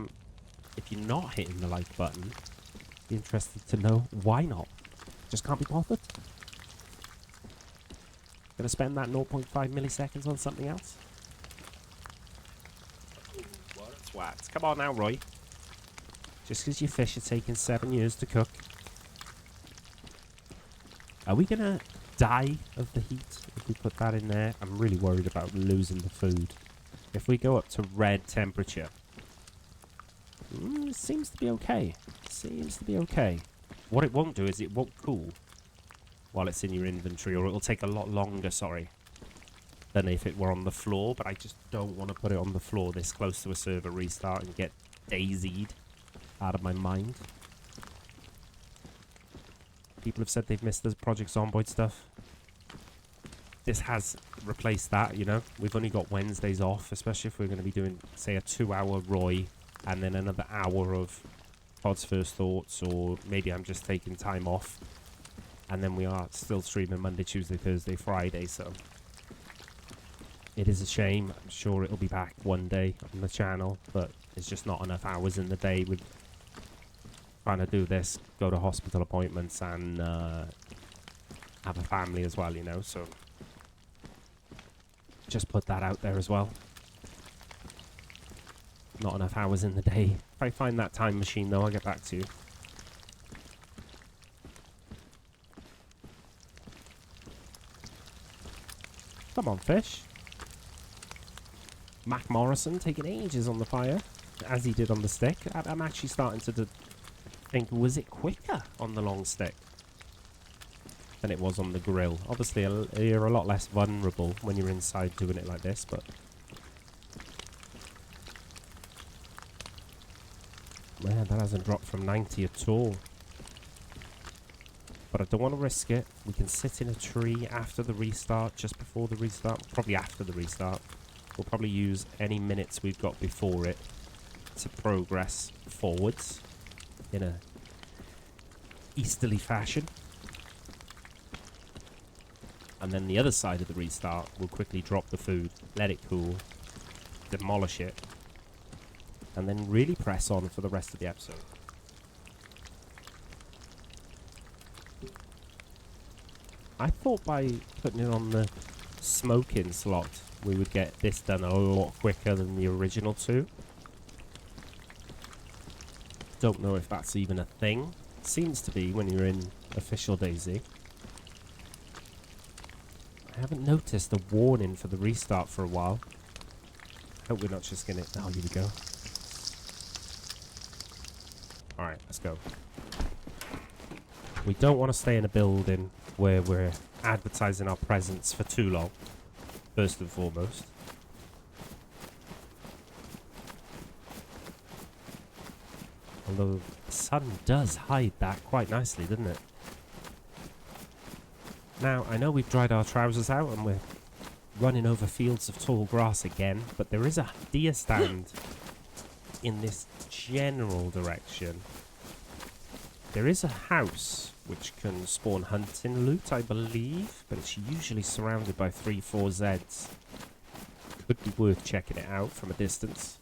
A: if you're not hitting the like button, be interested to know why not. Just can't be bothered. Gonna spend that 0.5 milliseconds on something else? What a twat. Come on now, Roy. Just because your fish are taking 7 years to cook. Are we gonna die of the heat if we put that in there? I'm really worried about losing the food. If we go up to red temperature, it seems to be okay. Seems to be okay. What it won't do is it won't cool while it's in your inventory, or it'll take a lot longer, than if it were on the floor. But I just don't want to put it on the floor this close to a server restart and get DayZ'd out of my mind. People have said they've missed the Project Zomboid stuff. This has replaced that, you know. We've only got Wednesdays off, especially if we're going to be doing, say, a 2-hour Roy and then another hour of Pod's First Thoughts, or maybe I'm just taking time off. And then we are still streaming Monday, Tuesday, Thursday, Friday, so it is a shame. I'm sure it'll be back one day on the channel, but it's just not enough hours in the day with trying to do this, go to hospital appointments, and have a family as well, you know, so just put that out there as well. Not enough hours in the day. If I find that time machine, though, I'll get back to you. Come on, fish. Mac Morrison taking ages on the fire, as he did on the stick. I'm actually starting to think, was it quicker on the long stick than it was on the grill? Obviously, you're a lot less vulnerable when you're inside doing it like this, but man, that hasn't dropped from 90 at all. But I don't want to risk it. We can sit in a tree after the restart, just before the restart, probably after the restart. We'll probably use any minutes we've got before it to progress forwards in a easterly fashion. And then the other side of the restart, we'll quickly drop the food, let it cool, demolish it, and then really press on for the rest of the episode. I thought by putting it on the smoking slot, we would get this done a lot quicker than the original 2. Don't know if that's even a thing. Seems to be when you're in official DayZ. I haven't noticed a warning for the restart for a while. Hope we're not just gonna... Oh, here we go. Alright, let's go. We don't want to stay in a building where we're advertising our presence for too long, first and foremost. Although the sun does hide that quite nicely, doesn't it? Now, I know we've dried our trousers out and we're running over fields of tall grass again, but there is a deer stand in this general direction. There is a house which can spawn hunting loot, I believe, but it's usually surrounded by 3-4 Zeds. Could be worth checking it out from a distance.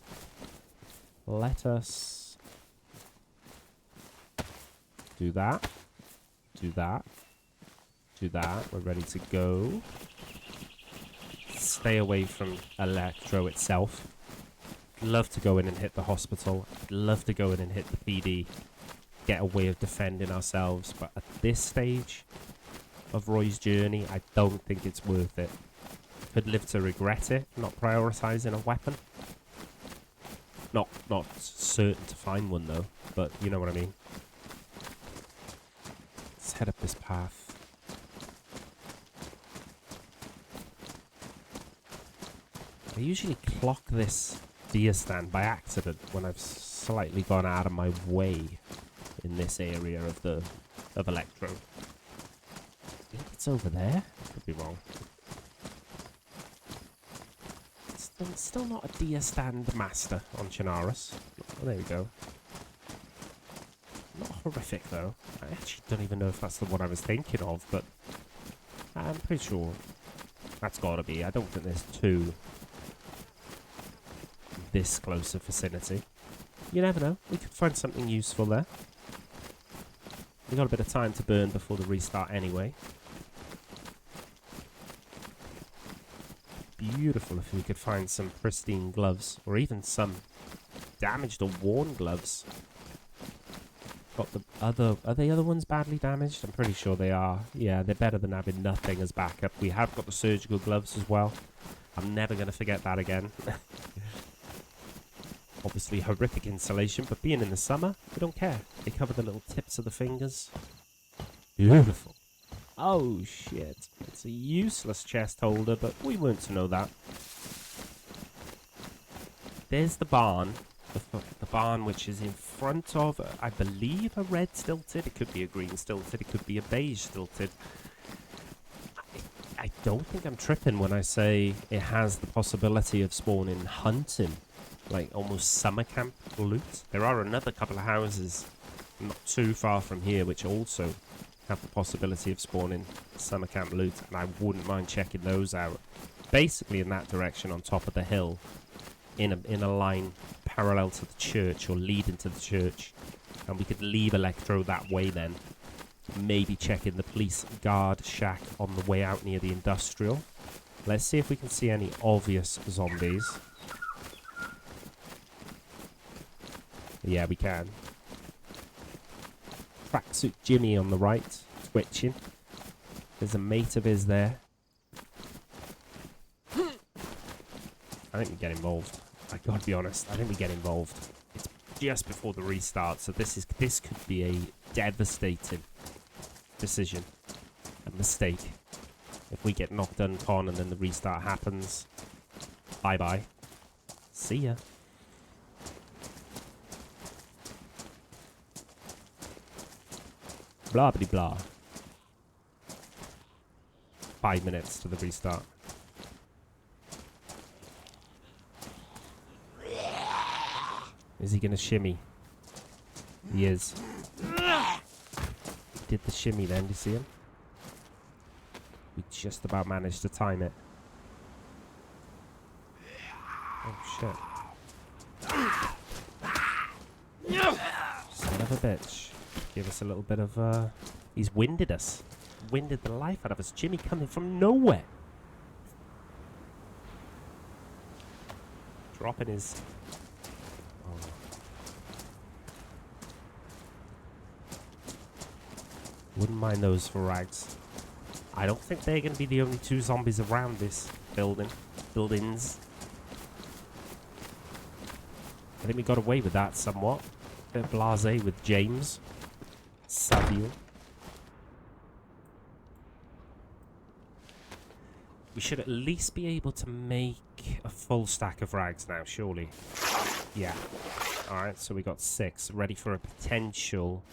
A: Let us Do that. Do that. Do that. We're ready to go. Stay away from Electro itself. Love to go in and hit the hospital. Love to go in and hit the PD. Get a way of defending ourselves. But at this stage of Roy's journey, I don't think it's worth it. Could live to regret it, not prioritising a weapon. Not certain to find one though, but you know what I mean. Let's head up this path. I usually clock this deer stand by accident when I've slightly gone out of my way in this area of Electro. I think it's over there. Could be wrong. Still not a deer stand master on Chernarus. Oh, there we go. Not horrific though. I actually don't even know if that's the one I was thinking of, but I'm pretty sure that's gotta be. I don't think there's two this close a vicinity. You never know. We could find something useful there. We got a bit of time to burn before the restart anyway. Beautiful if we could find some pristine gloves, or even some damaged or worn gloves. Got the other, are the other ones badly damaged? I'm pretty sure they are. Yeah, they're better than having nothing as backup. We have got the surgical gloves as well. I'm never going to forget that again. Obviously horrific insulation, but being in the summer, we don't care. They cover the little tips of the fingers. Beautiful. Oh shit, it's a useless chest holder, but we weren't to know that. There's the barn, the barn which is in front of, I believe, a red stilted. It could be a green stilted, it could be a beige stilted. I don't think I'm tripping when I say it has the possibility of spawning hunting, like almost summer camp loot. There are another couple of houses not too far from here which also have the possibility of spawning summer camp loot, and I wouldn't mind checking those out. Basically in that direction on top of the hill, in a line parallel to the church or leading to the church, and we could leave Electro that way then. Maybe checking the police guard shack on the way out near the industrial. Let's see if we can see any obvious zombies. Yeah, we can. Tracksuit Jimmy on the right, twitching. There's a mate of his there. I think we get involved. I gotta be honest, I think we get involved. It's just before the restart, so this could be a devastating decision. A mistake. If we get knocked uncon and then the restart happens, bye-bye. See ya. Blah blah blah. 5 minutes to the restart. Is he gonna shimmy? He is. He did the shimmy then, do you see him? We just about managed to time it. Oh shit. Son of a bitch. Give us a little bit of, he's winded us. Winded the life out of us. Jimmy coming from nowhere. Dropping his... Oh. Wouldn't mind those for rags. I don't think they're going to be the only two zombies around this buildings. I think we got away with that somewhat. Bit of blasé with James. Savio. We should at least be able to make a full stack of rags now, surely. Yeah. Alright, so we got 6. Ready for a potential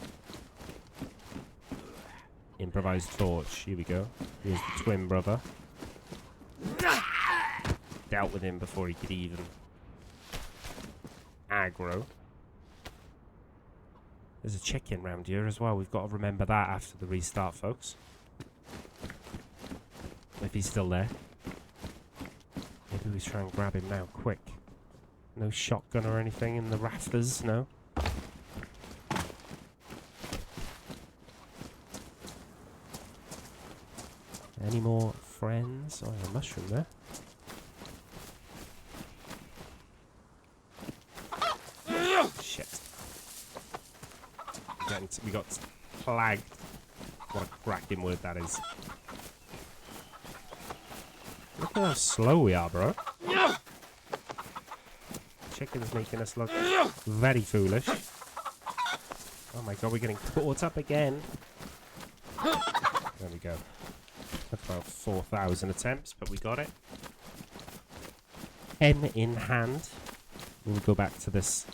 A: improvised torch. Here we go. Here's the twin brother. Dealt with him before he could even aggro. There's a chicken round here as well. We've got to remember that after the restart, folks. If he's still there. Maybe we try and grab him now, quick. No shotgun or anything in the rafters, no. Any more friends? Oh, a mushroom there. Shit. We got plagued. What a cracking word that is. Look at how slow we are, bro. Chicken's making us look very foolish. Oh my god, we're getting caught up again. There we go. Took about 4,000 attempts, but we got it. Pen in hand. We'll go back to this.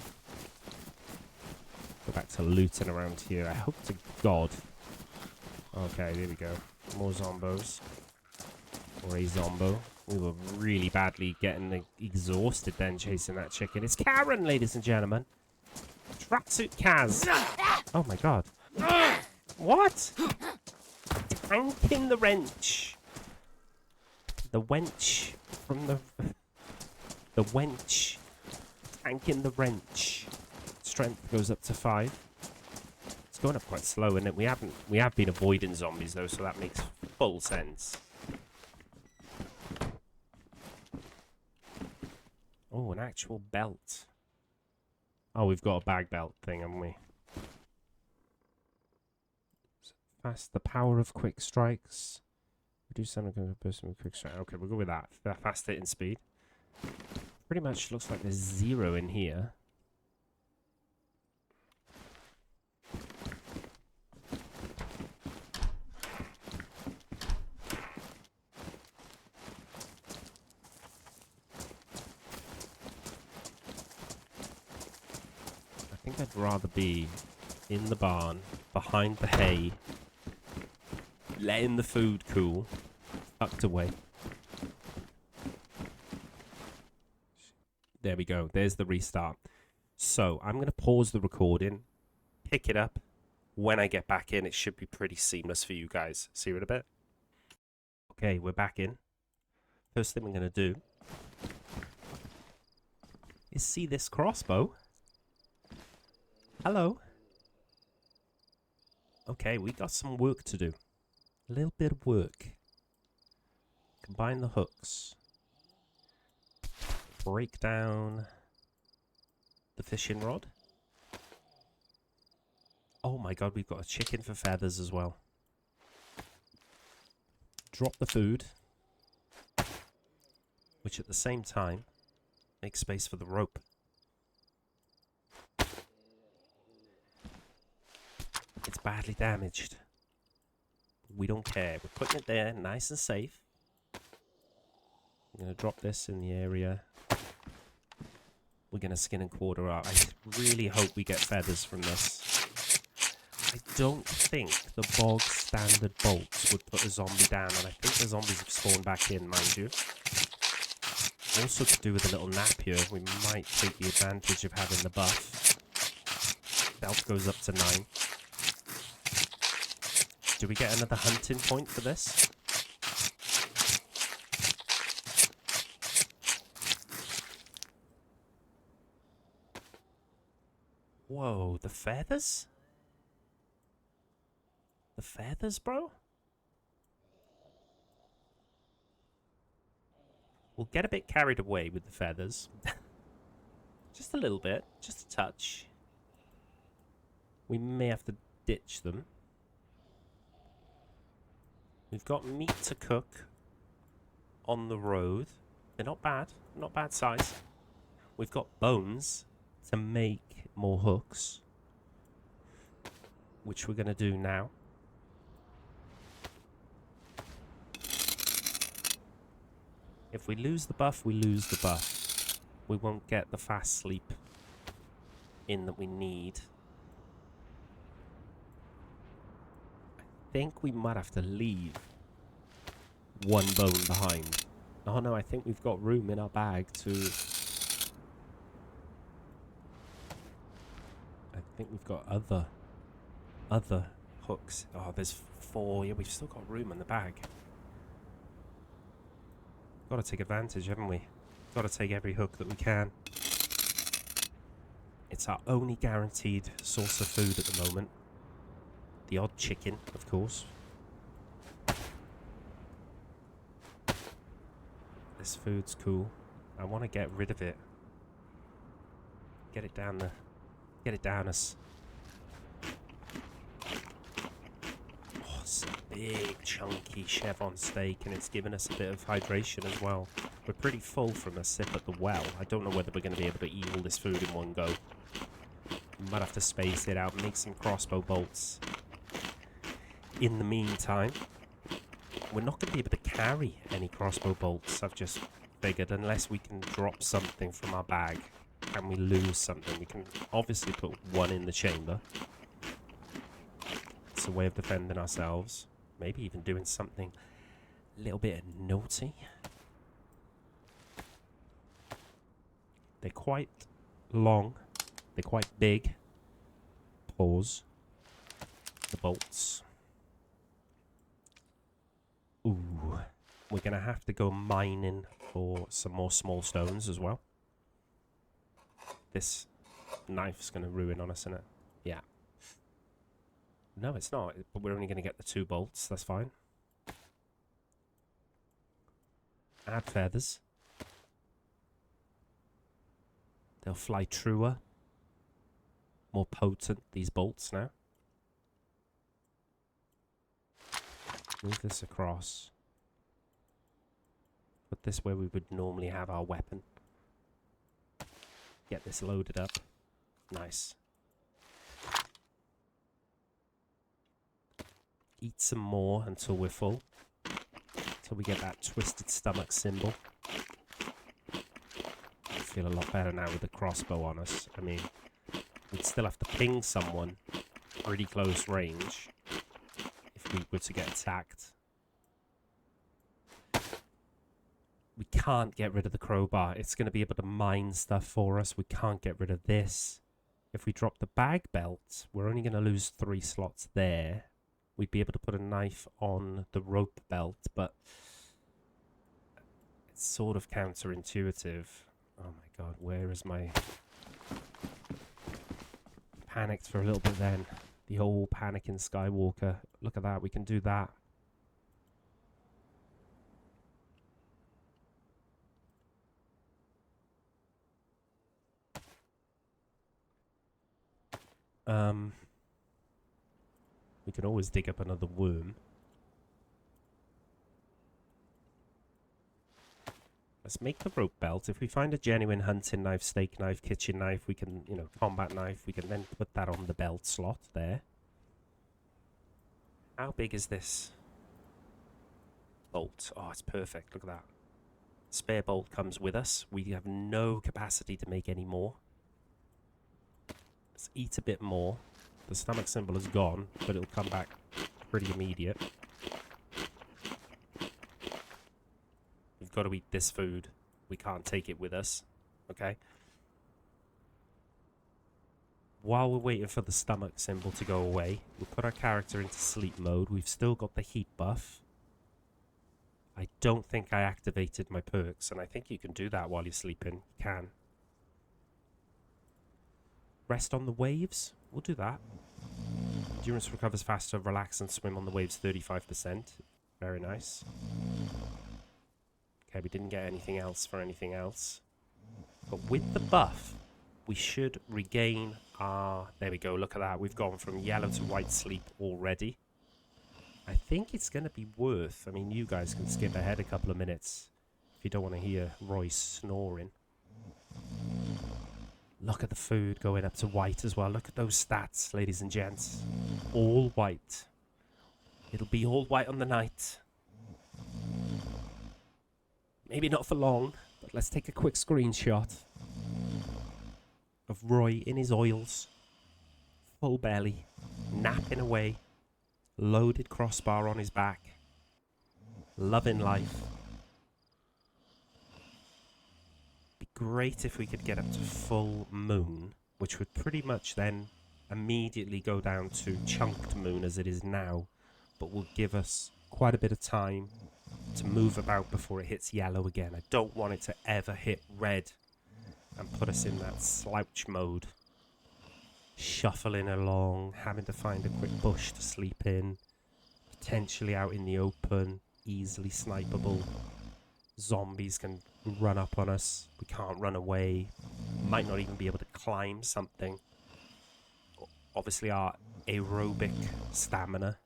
A: Go back to looting around here. I hope to God. Okay, there we go. More zombos. Or a zombo. We were really badly getting exhausted then chasing that chicken. It's Karen, ladies and gentlemen. Tracksuit Kaz. Oh my god. What? Tanking the wrench. The wench from the... The wench. Tanking the wrench. Strength goes up to 5. It's going up quite slow, isn't it? We have been avoiding zombies though, so that makes full sense. Oh, an actual belt. Oh, we've got a bag belt thing, haven't we? Fast, the power of quick strikes. Reduce sound of a person with quick strike. Okay, we'll go with that. Fast hitting speed. Pretty much looks like there's 0 in here. I think I'd rather be in the barn, behind the hay, letting the food cool, tucked away. There we go. There's the restart. So I'm going to pause the recording, pick it up. When I get back in, it should be pretty seamless for you guys. See you in a bit. Okay, we're back in. First thing we're going to do is see this crossbow. Hello. Okay, we got some work to do. A little bit of work. Combine the hooks. Break down the fishing rod. Oh my god, we've got a chicken for feathers as well. Drop the food. Which at the same time makes space for the rope. It's badly damaged. We don't care. We're putting it there nice and safe. I'm going to drop this in the area. We're going to skin and quarter out. I really hope we get feathers from this. I don't think the bog standard bolts would put a zombie down, and I think the zombies have spawned back in, mind you. Also to do with a little nap here, we might take the advantage of having the buff. Belt goes up to 9. Do we get another hunting point for this? Whoa, the feathers? The feathers, bro? We'll get a bit carried away with the feathers. Just a little bit. Just a touch. We may have to ditch them. We've got meat to cook on the road. They're not bad. Not bad size. We've got bones to make more hooks, which we're going to do now. If we lose the buff, we lose the buff. We won't get the fast sleep in that we need. I think we might have to leave one bone behind. Oh no, I think we've got room in our bag to... I think we've got other hooks. Oh, there's 4. Yeah, we've still got room in the bag. Got to take advantage, haven't we? Got to take every hook that we can. It's our only guaranteed source of food at the moment. The odd chicken, of course. This food's cool. I want to get rid of it. Get it down us. Oh, it's a big, chunky chevron steak, and it's given us a bit of hydration as well. We're pretty full from a sip at the well. I don't know whether we're going to be able to eat all this food in one go. We might have to space it out, make some crossbow bolts. In the meantime, we're not going to be able to carry any crossbow bolts, I've just figured, unless we can drop something from our bag. Can we lose something? We can obviously put one in the chamber. It's a way of defending ourselves. Maybe even doing something a little bit naughty. They're quite long. They're quite big. Pause. The bolts. Ooh. We're going to have to go mining for some more small stones as well. This knife's going to ruin on us, isn't it? Yeah. No, it's not. But we're only going to get the 2 bolts. That's fine. Add feathers. They'll fly truer. More potent, these bolts now. Move this across. Put this where we would normally have our weapon. Get this loaded up. Nice. Eat some more until we're full. Until we get that twisted stomach symbol. I feel a lot better now with the crossbow on us. I mean, we'd still have to ping someone pretty close range if we were to get attacked. We can't get rid of the crowbar. It's going to be able to mine stuff for us. We can't get rid of this. If we drop the bag belt, we're only going to lose 3 slots there. We'd be able to put a knife on the rope belt, but it's sort of counterintuitive. Oh my god, where is my... Panicked for a little bit then. The whole panicking Skywalker. Look at that, we can do that. We can always dig up another worm. Let's make the rope belt. If we find a genuine hunting knife, steak knife, kitchen knife, we can, you know, combat knife, we can then put that on the belt slot there. How big is this bolt? Oh, it's perfect. Look at that. Spare bolt comes with us. We have no capacity to make any more. Let's eat a bit more. The stomach symbol is gone, but it'll come back pretty immediate. We've got to eat this food. We can't take it with us. Okay? While we're waiting for the stomach symbol to go away, we'll put our character into sleep mode. We've still got the heat buff. I don't think I activated my perks, and I think you can do that while you're sleeping. You can. Rest on the waves? We'll do that. Endurance recovers faster, relax and swim on the waves 35%. Very nice. Okay, we didn't get anything else for anything else. But with the buff, we should regain our... There we go, look at that. We've gone from yellow to white sleep already. I think it's going to be worth... I mean, you guys can skip ahead a couple of minutes if you don't want to hear Roy snoring. Look at the food going up to white as well. Look at those stats, ladies and gents. All white. It'll be all white on the night. Maybe not for long, but let's take a quick screenshot of Roy in his oils. Full belly. Napping away. Loaded crossbar on his back. Loving life. Great if we could get up to full moon, which would pretty much then immediately go down to chunked moon as it is now, but will give us quite a bit of time to move about before it hits yellow again. I don't want it to ever hit red and put us in that slouch mode, shuffling along, having to find a quick bush to sleep in, potentially out in the open, easily snipeable. zombies can run up on us. We can't run away. Might not even be able to climb something. Obviously our aerobic stamina,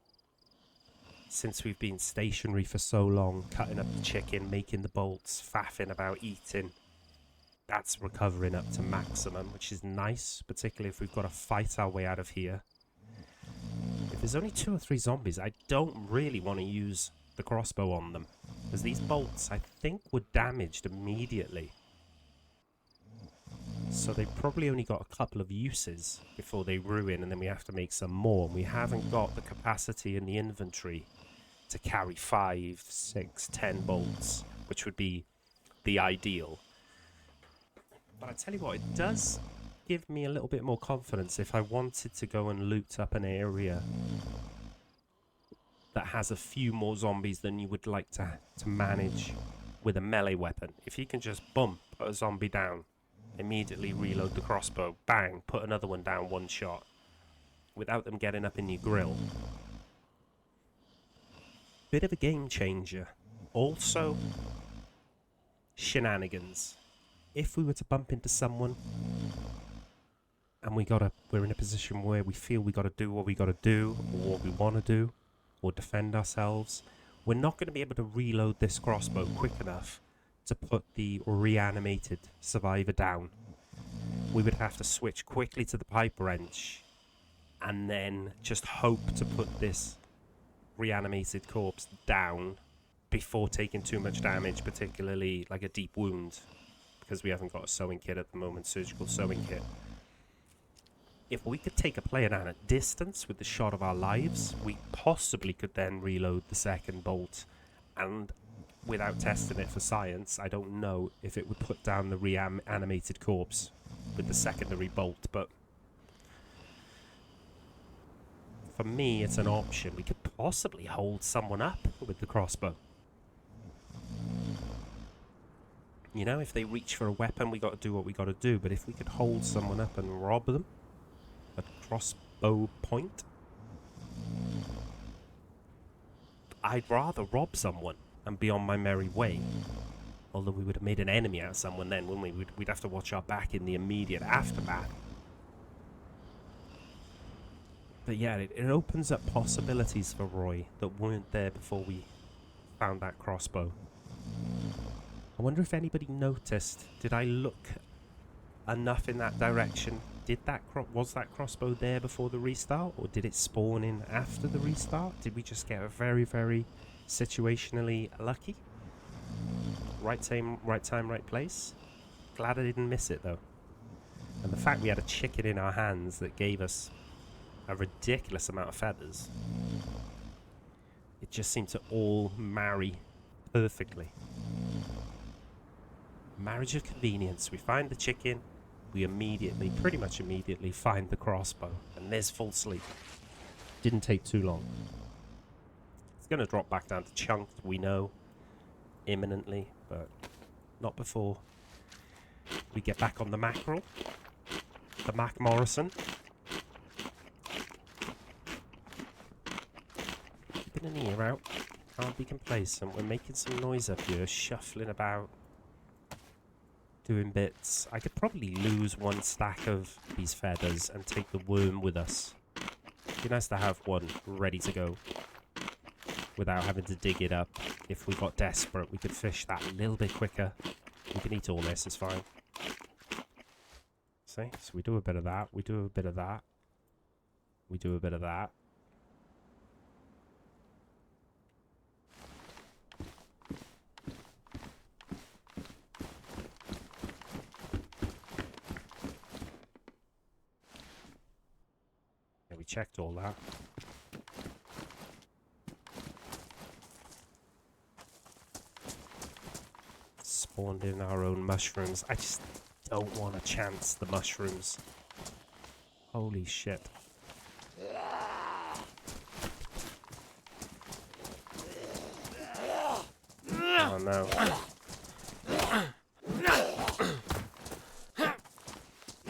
A: since we've been stationary for so long, cutting up the chicken, making the bolts, faffing about eating, that's recovering up to maximum, which is nice, particularly if we've got to fight our way out of here. If there's only 2 or 3 zombies, I don't really want to use the crossbow on them, because these bolts, I think, were damaged immediately. So they probably only got a couple of uses before they ruin, and then we have to make some more. We haven't got the capacity in the inventory to carry 5, 6, 10 bolts, which would be the ideal. But I tell you what, it does give me a little bit more confidence if I wanted to go and loot up an area that has a few more zombies than you would like to manage with a melee weapon. If you can just bump a zombie down, immediately reload the crossbow, bang, put another one down, one shot, without them getting up in your grill. Bit of a game changer. Also, shenanigans. If we were to bump into someone and we're in a position where we feel we gotta do what we gotta do, or what we wanna do, or defend ourselves, we're not going to be able to reload this crossbow quick enough to put the reanimated survivor down. We would have to switch quickly to the pipe wrench and then just hope to put this reanimated corpse down before taking too much damage, particularly like a deep wound, because we haven't got a sewing kit at the moment, surgical sewing kit. If we could take a player down at distance with the shot of our lives, we possibly could then reload the second bolt. And without testing it for science, I don't know if it would put down the reanimated corpse with the secondary bolt, but for me, it's an option. We could possibly hold someone up with the crossbow. You know, if they reach for a weapon, we got to do what we got to do. But if we could hold someone up and rob them at crossbow point, I'd rather rob someone and be on my merry way. Although we would have made an enemy out of someone then, wouldn't we? We'd have to watch our back in the immediate aftermath. But yeah, it opens up possibilities for Roy that weren't there before we found that crossbow. I wonder if anybody noticed. Did I look enough in that direction? Was that crossbow there before the restart, or did it spawn in after the restart? Did we just get very, very situationally lucky? Right time, right place. Glad I didn't miss it though. And the fact we had a chicken in our hands that gave us a ridiculous amount of feathers, it just seemed to all marry perfectly. Marriage of convenience. We find the chicken, we pretty much immediately find the crossbow, and there's full sleep. Didn't take too long. It's going to drop back down to chunked, we know, imminently, but not before we get back on the mackerel, the Mac Morrison. Keeping an ear out, can't be complacent. We're making some noise up here, shuffling about, doing bits. I could probably lose one stack of these feathers and take the worm with us. It'd be nice to have one ready to go without having to dig it up. If we got desperate, we could fish that a little bit quicker. We can eat all this, it's fine. See? So we do a bit of that, we do a bit of that, we do a bit of that. Yeah, we checked all that. Spawned in our own mushrooms. I just don't want to chance the mushrooms. Holy shit. Oh no.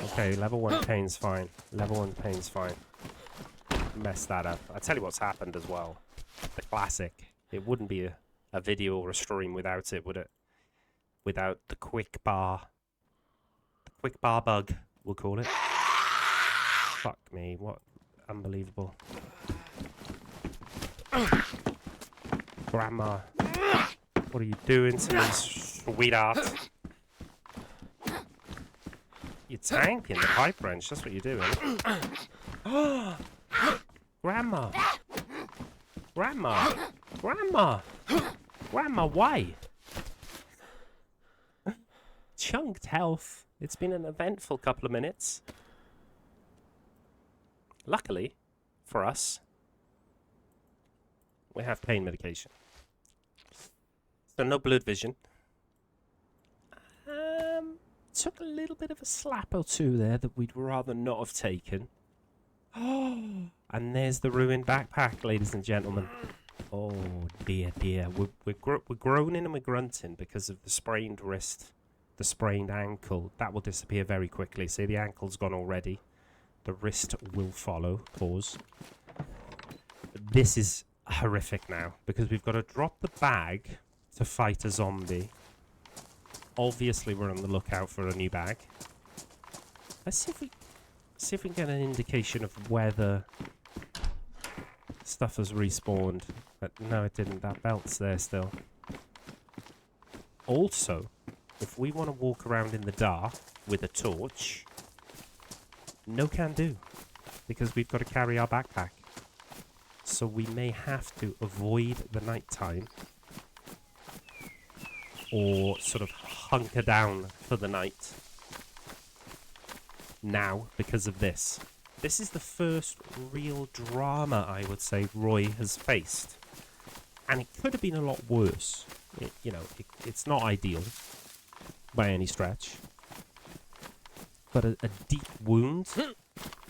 A: Okay, level 1 pain's fine. Level 1 pain's fine. Messed that up. I'll tell you what's happened as well. The classic. It wouldn't be a video or a stream without it, would it? without the quick bar. The quick bar bug, we'll call it. Fuck me, what unbelievable. Grandma, what are you doing to me, sweetheart? You're tanking the pipe wrench, that's what you're doing. Grandma! Grandma! Grandma! Grandma, why? Chunked health. It's been an eventful couple of minutes. Luckily, for us, we have pain medication. So no blood vision. Took a little bit of a slap or two there that we'd rather not have taken. Oh, and there's the ruined backpack, ladies and gentlemen. Oh dear, dear. We're groaning and we're grunting because of the sprained wrist, the sprained ankle. That will disappear very quickly. See, the ankle's gone already. The wrist will follow. Pause. This is horrific now because we've got to drop the bag to fight a zombie. Obviously, we're on the lookout for a new bag. Let's see if we can get an indication of whether stuff has respawned. But no, it didn't. That belt's there still. Also, if we want to walk around in the dark with a torch, no can do, because we've got to carry our backpack. So we may have to avoid the night time or sort of hunker down for the night now because of this. This is the first real drama, I would say, Roy has faced. And it could have been a lot worse. It's not ideal by any stretch. But a deep wound,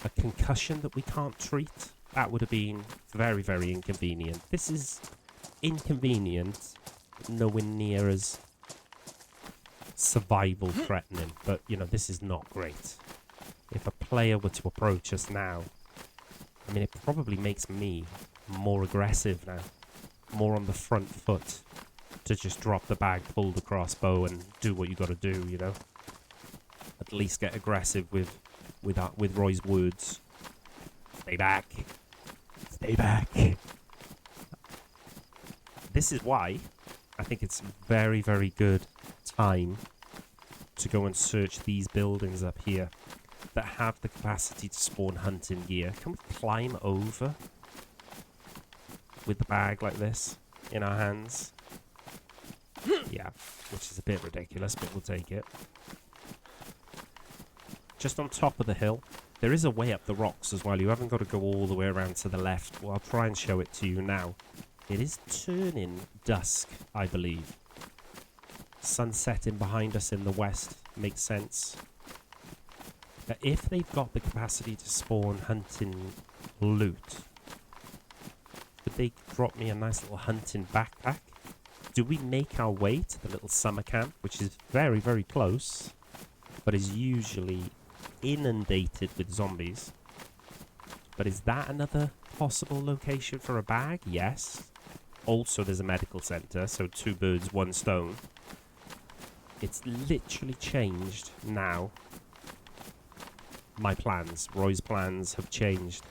A: a concussion that we can't treat, that would have been very, very inconvenient. This is inconvenient, nowhere near as survival threatening. But, this is not great. If a player were to approach us now, I mean, it probably makes me more aggressive now. More on the front foot to just drop the bag, pull the crossbow, and do what you got to do, At least get aggressive with Roy's words. Stay back. Stay back. This is why I think it's very, very good time to go and search these buildings up here that have the capacity to spawn hunting gear. Can we climb over with the bag like this in our hands? Yeah, which is a bit ridiculous, but we'll take it. Just on top of the hill, there is a way up the rocks as well. You haven't got to go all the way around to the left. Well, I'll try and show it to you now. It is turning dusk, I believe. Sun setting behind us in the west makes sense. But if they've got the capacity to spawn hunting loot, would they drop me a nice little hunting backpack? Do we make our way to the little summer camp, which is very, very close, but is usually inundated with zombies? But is that another possible location for a bag? Yes. Also, there's a medical center, so 2 birds, 1 stone. It's literally changed now. My plans, Roy's plans have changed.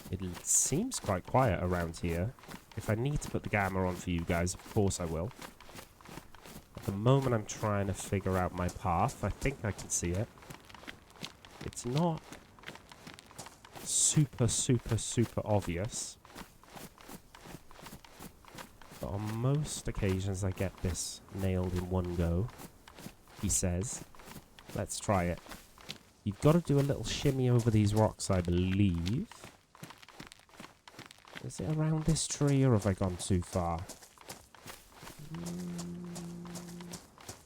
A: It seems quite quiet around here. If I need to put the gamma on for you guys, of course I will. At the moment I'm trying to figure out my path. I think I can see it. It's not super, super, super obvious. But on most occasions I get this nailed in one go. He says, let's try it. You've got to do a little shimmy over these rocks, I believe. Is it around this tree, or have I gone too far?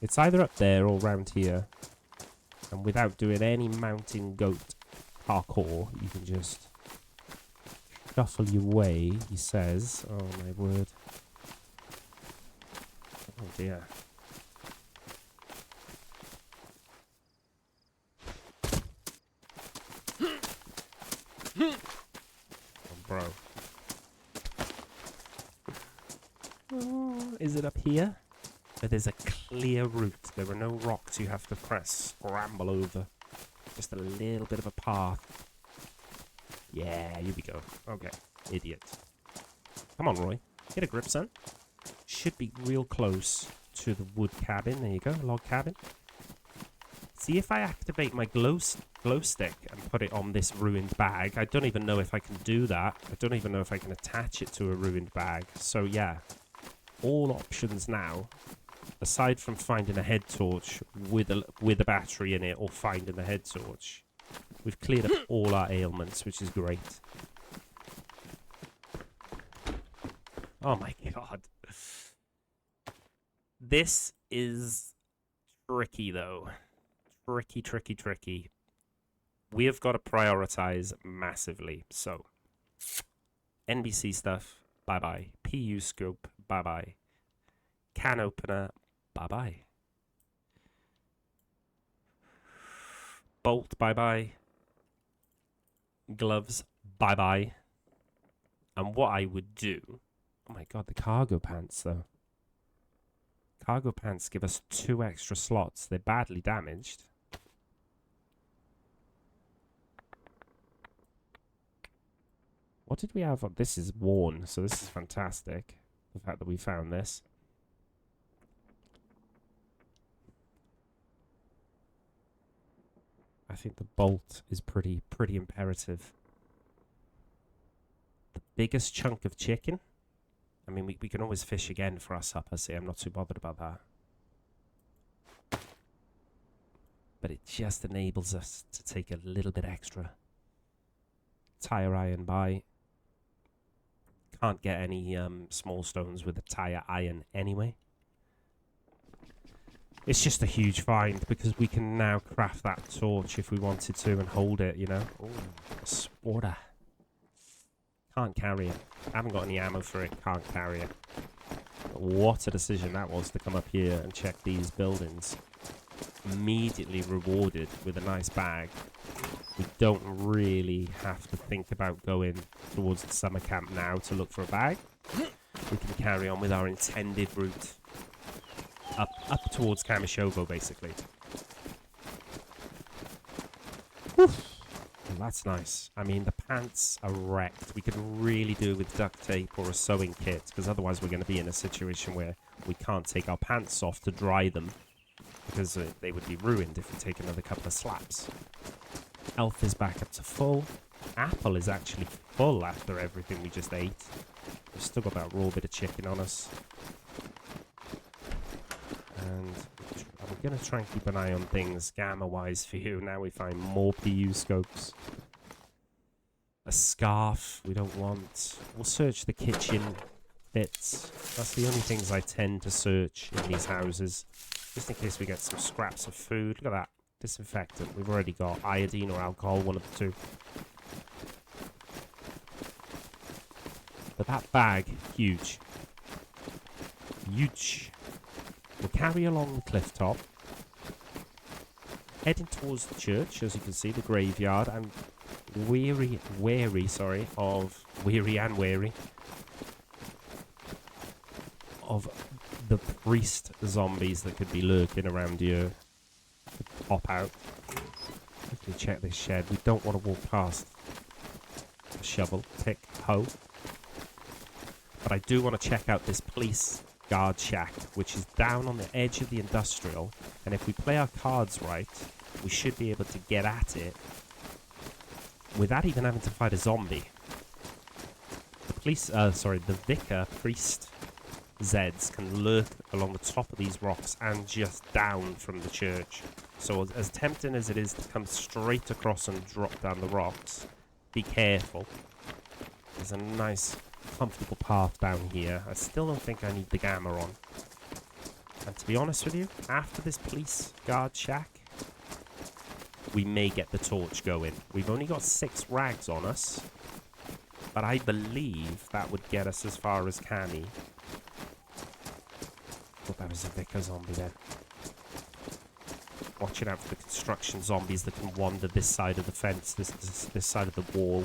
A: It's either up there or around here. And without doing any mountain goat parkour, you can just shuffle your way, he says. Oh my word. Oh dear. Oh, bro. Oh, is it up here? But there's a clear route. There are no rocks you have to scramble over. Just a little bit of a path. Yeah, here we go. Okay, idiot. Come on, Roy. Get a grip, son. Should be real close to the wood cabin. There you go, log cabin. See, if I activate my glow stick and put it on this ruined bag, I don't even know if I can do that. I don't even know if I can attach it to a ruined bag. So yeah, all options now, aside from finding a head torch with a battery in it or finding the head torch, we've cleared up all our ailments, which is great. Oh my god. This is tricky, though. Tricky. We have got to prioritize massively. So, NBC stuff, bye-bye. PU scope, bye-bye. Can opener, bye-bye. Bolt, bye-bye. Gloves, bye-bye. And what I would do... Oh my god, the cargo pants, though. Cargo pants give us 2 extra slots. They're badly damaged. What did we have? Oh, this is worn, so this is fantastic. The fact that we found this. I think the bolt is pretty imperative. The biggest chunk of chicken. I mean, we can always fish again for our supper, see, I'm not too bothered about that. But it just enables us to take a little bit extra. Tire iron by. Can't get any small stones with a tire iron anyway. It's just a huge find because we can now craft that torch if we wanted to and hold it, you know. Oh, water. Can't carry it. Haven't got any ammo for it. Can't carry it. But what a decision that was to come up here and check these buildings. Immediately rewarded with a nice bag. We don't really have to think about going towards the summer camp now to look for a bag. We can carry on with our intended route. Up towards Kamishovo, basically. Whew. Well, that's nice. I mean, the pants are wrecked. We could really do with duct tape or a sewing kit, because otherwise we're going to be in a situation where we can't take our pants off to dry them, because they would be ruined if we take another couple of slaps. Health is back up to full. Apple is actually full after everything we just ate. We've still got that raw bit of chicken on us. And I'm going to try and keep an eye on things gamma-wise for you. Now we find more PU scopes. A scarf we don't want. We'll search the kitchen bits. That's the only things I tend to search in these houses. Just in case we get some scraps of food. Look at that. Disinfectant. We've already got iodine or alcohol, one of the two. But that bag, huge. Huge. We'll carry along the cliff top. Heading towards the church, as you can see, the graveyard. I'm wary of the priest zombies that could be lurking around here. Pop out. Quickly check this shed. We don't want to walk past a shovel, pick, hoe. But I do want to check out this police guard shack, which is down on the edge of the industrial. And if we play our cards right, we should be able to get at it without even having to fight a zombie. The vicar priest Zeds can lurk along the top of these rocks and just down from the church. So as tempting as it is to come straight across and drop down the rocks, be careful. There's a nice comfortable path down here. I still don't think I need the gamma on. And to be honest with you, after this police guard shack, we may get the torch going. We've only got 6 rags on us, but I believe that would get us as far as Camy. Thought that was a vicar zombie then. Watching out for the construction zombies that can wander this side of the fence, this side of the wall.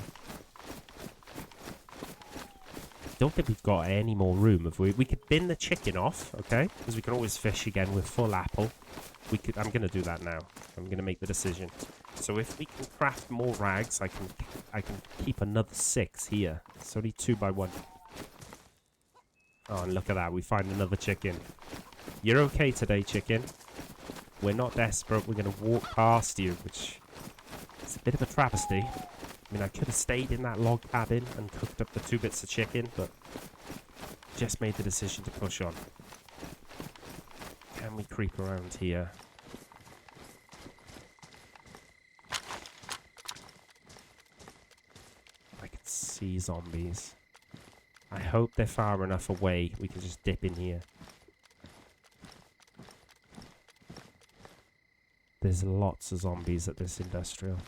A: don't think we've got any more room. If we could bin the chicken off, okay? Because we can always fish again with full apple. I'm going to do that now. I'm going to make the decision. So if we can craft more rags, I can keep another 6 here. It's only 2 by 1. Oh, and look at that. We find another chicken. You're okay today, chicken. We're not desperate. We're going to walk past you, which is a bit of a travesty. I mean, I could have stayed in that log cabin and cooked up the 2 bits of chicken, but just made the decision to push on. Can we creep around here? I can see zombies. I hope they're far enough away we can just dip in here. There's lots of zombies at this industrial.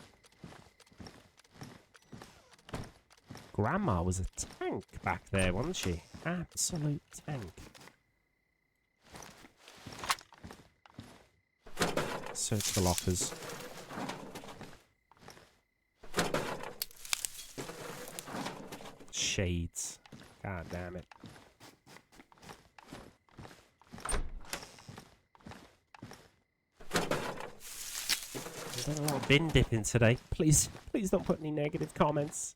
A: Grandma was a tank back there, wasn't she? Absolute tank. Search the lockers. Shades. God damn it. I've done a lot of bin dipping today. Please don't put any negative comments.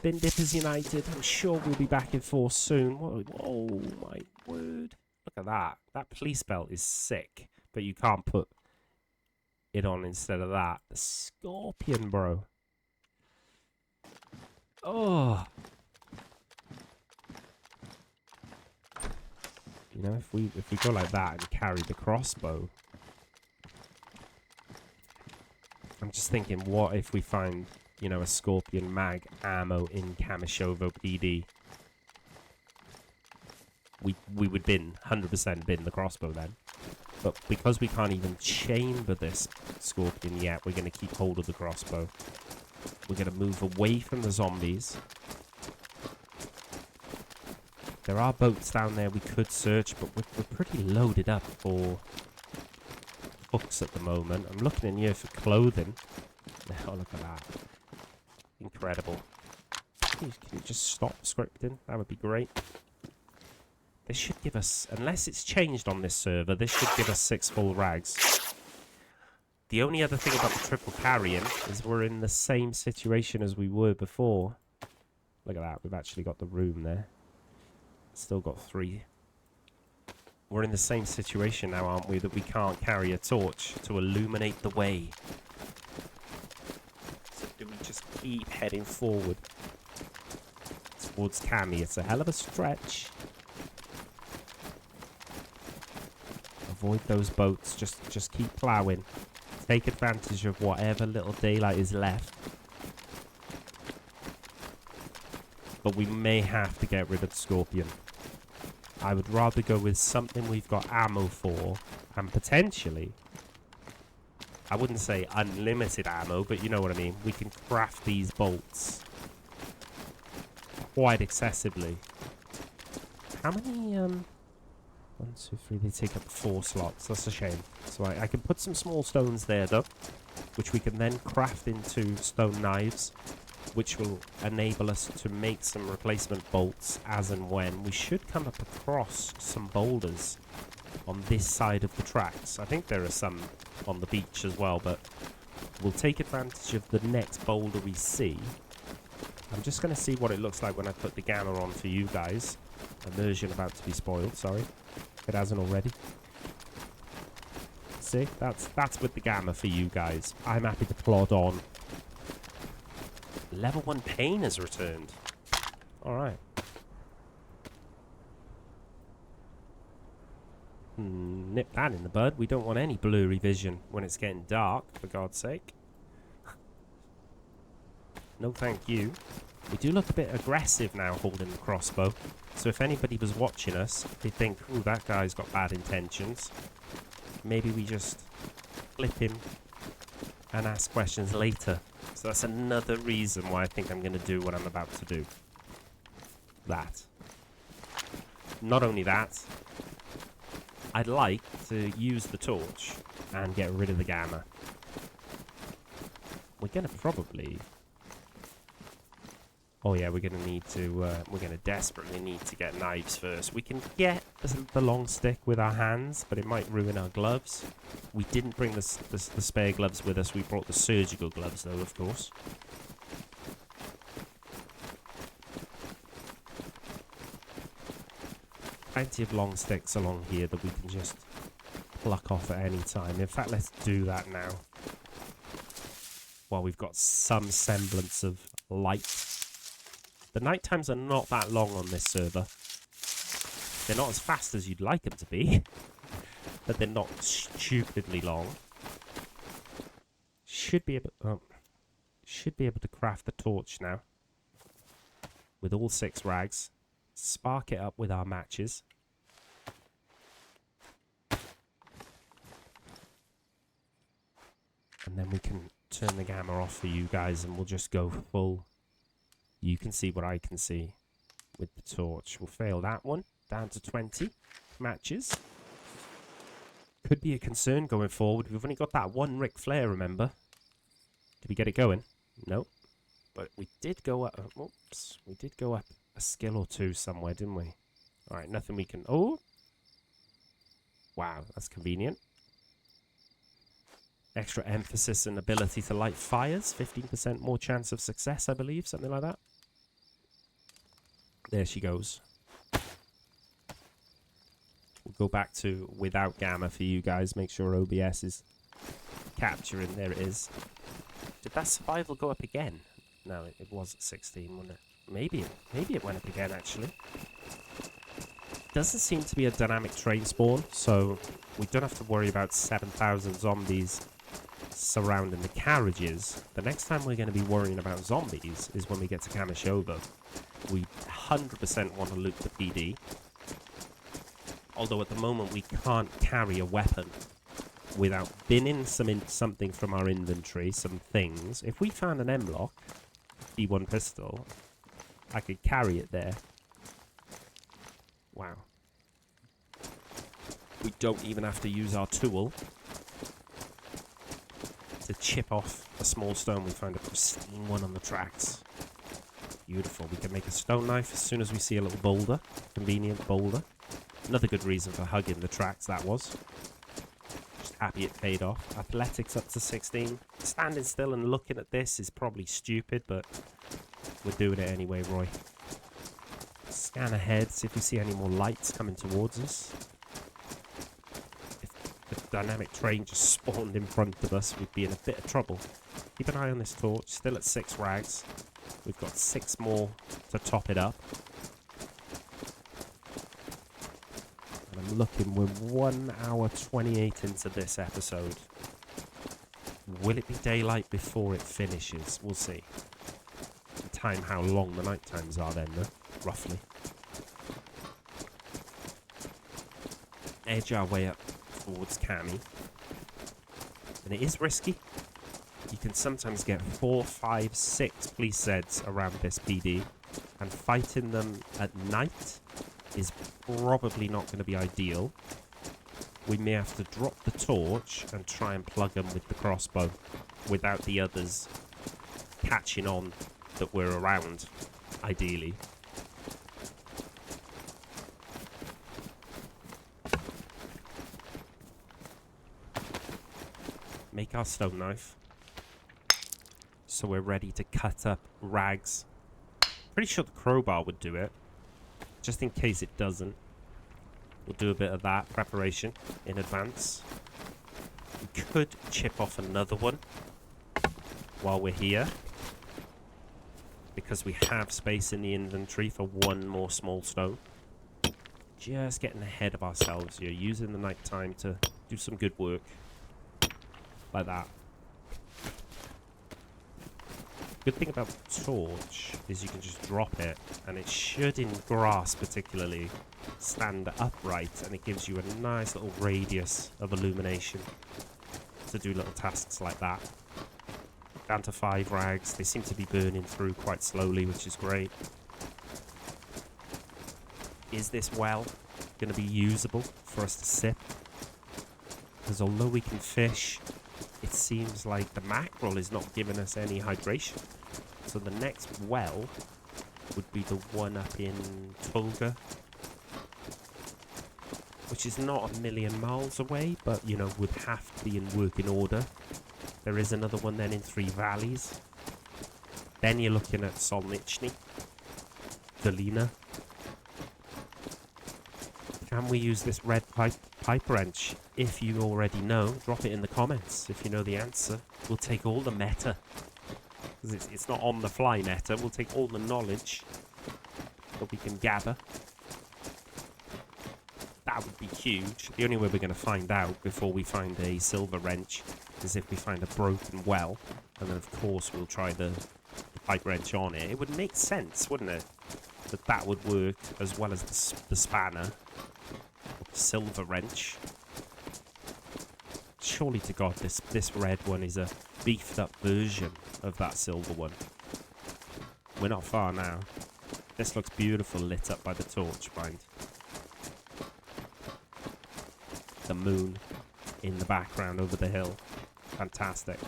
A: Bin Dippers United. I'm sure we'll be back in force soon. Whoa, my word. Look at that. That police belt is sick. But you can't put it on instead of that. The scorpion, bro. Oh. You know, if we go like that and carry the crossbow. I'm just thinking, what if we find, you know, a scorpion mag ammo in Kamishovo PD? We would bin, 100% bin the crossbow then. But because we can't even chamber this scorpion yet, we're going to keep hold of the crossbow. We're going to move away from the zombies. There are boats down there we could search, but we're pretty loaded up for hooks at the moment. I'm looking in here for clothing. Oh, look at that. Incredible. Can you just stop scripting? That would be great. This should give us, unless it's changed on this server, this should give us 6 full rags. The only other thing about the triple carrying is we're in the same situation as we were before. Look at that. We've actually got the room there. Still got 3. We're in the same situation now, aren't we, that we can't carry a torch to illuminate the way. So do we just keep heading forward towards Camy? It's a hell of a stretch. Avoid those boats. Just keep ploughing. Take advantage of whatever little daylight is left. But we may have to get rid of the scorpion. I would rather go with something we've got ammo for, and potentially, I wouldn't say unlimited ammo, but you know what I mean. We can craft these bolts quite excessively. How many, 1, 2, 3, they take up 4 slots. That's a shame. So I can put some small stones there, though, which we can then craft into stone knives, which will enable us to make some replacement bolts as and when. We should come up across some boulders on this side of the tracks. I think there are some on the beach as well, but we'll take advantage of the next boulder we see. I'm just going to see what it looks like when I put the gamma on for you guys. Immersion about to be spoiled, sorry. If it hasn't already. See, that's with the gamma for you guys. I'm happy to plod on. Level 1 pain has returned. Alright. Nip that in the bud. We don't want any blurry vision when it's getting dark, for God's sake. No thank you. We do look a bit aggressive now holding the crossbow. So if anybody was watching us, they'd think, ooh, that guy's got bad intentions. Maybe we just flip him and ask questions later. So that's another reason why I think I'm going to do what I'm about to do. That. Not only that, I'd like to use the torch and get rid of the gamma. We're going to probably... Oh yeah, we're gonna need to. We're gonna desperately need to get knives first. We can get the long stick with our hands, but it might ruin our gloves. We didn't bring the spare gloves with us. We brought the surgical gloves, though, of course. Plenty of long sticks along here that we can just pluck off at any time. In fact, let's do that now. While we've got some semblance of light. The night times are not that long on this server. They're not as fast as you'd like them to be, but they're not stupidly long. Should be able to craft the torch now with all 6 rags. Spark it up with our matches. And then we can turn the gamma off for you guys and we'll just go full. You can see what I can see with the torch. We'll fail that one. Down to 20 matches. Could be a concern going forward. We've only got that one Ric Flair, remember? Did we get it going? No. But we did go up. Oops. We did go up a skill or 2 somewhere, didn't we? Alright, nothing we can... Oh! Wow, that's convenient. Extra emphasis and ability to light fires. 15% more chance of success, I believe. Something like that. There she goes. We'll go back to without gamma for you guys. Make sure OBS is capturing. There it is. Did that survival go up again? No, it was at 16, wasn't it? Maybe it went up again, actually. Doesn't seem to be a dynamic train spawn, so we don't have to worry about 7,000 zombies surrounding the carriages. The next time we're going to be worrying about zombies is when we get to Kamishova. We 100% want to loot the PD. Although at the moment we can't carry a weapon without binning something from our inventory, some things. If we found an M-lock, B1 pistol, I could carry it there. Wow. We don't even have to use our tool to chip off a small stone. We found a pristine one on the tracks. Beautiful. We can make a stone knife as soon as we see a little boulder. Convenient boulder. Another good reason for hugging the tracks, that was. Just happy it paid off. Athletics up to 16. Standing still and looking at this is probably stupid, but we're doing it anyway, Roy. Scan ahead, see if we see any more lights coming towards us. If the dynamic train just spawned in front of us, we'd be in a bit of trouble. Keep an eye on this torch. Still at 6 rags. We've got 6 more to top it up. I'm looking, we're 1 hour 28 into this episode. Will it be daylight before it finishes? We'll see. Time how long the night times are then, though, roughly. Edge our way up towards Camy. And it is risky. You can sometimes get 4, 5, 6 police sets around this PD. And fighting them at night is probably not going to be ideal. We may have to drop the torch and try and plug them with the crossbow without the others catching on that we're around, ideally. Make our stone knife so we're ready to cut up rags. Pretty sure the crowbar would do it. Just in case it doesn't, we'll do a bit of that preparation in advance. We could chip off another one while we're here, because we have space in the inventory for 1 more small stone. Just getting ahead of ourselves here, using the night time to do some good work. Like that. Good thing about the torch is you can just drop it, and it should, in grass particularly, stand upright, and it gives you a nice little radius of illumination to do little tasks like that. Down to 5 rags. They seem to be burning through quite slowly, which is great. Is this well going to be usable for us to sip? Because although we can fish, it seems like the mackerel is not giving us any hydration. So the next well would be the one up in Tulga, which is not a million miles away, but, you know, would have to be in working order. There is another one then in Three Valleys. Then you're looking at Solnichny, Dolina. Can we use this red pipe wrench? If you already know, drop it in the comments. If you know the answer, we'll take all the meta. Because it's not on the fly meta. We'll take all the knowledge that we can gather. That would be huge. The only way we're going to find out before we find a silver wrench is if we find a broken well. And then, of course, we'll try the pipe wrench on it. It would make sense, wouldn't it? That would work as well as the spanner. Silver wrench. Surely to God, this red one is a beefed up version of that silver one. We're not far now. This looks beautiful lit up by the torch, mind. The moon in the background over the hill. Fantastic.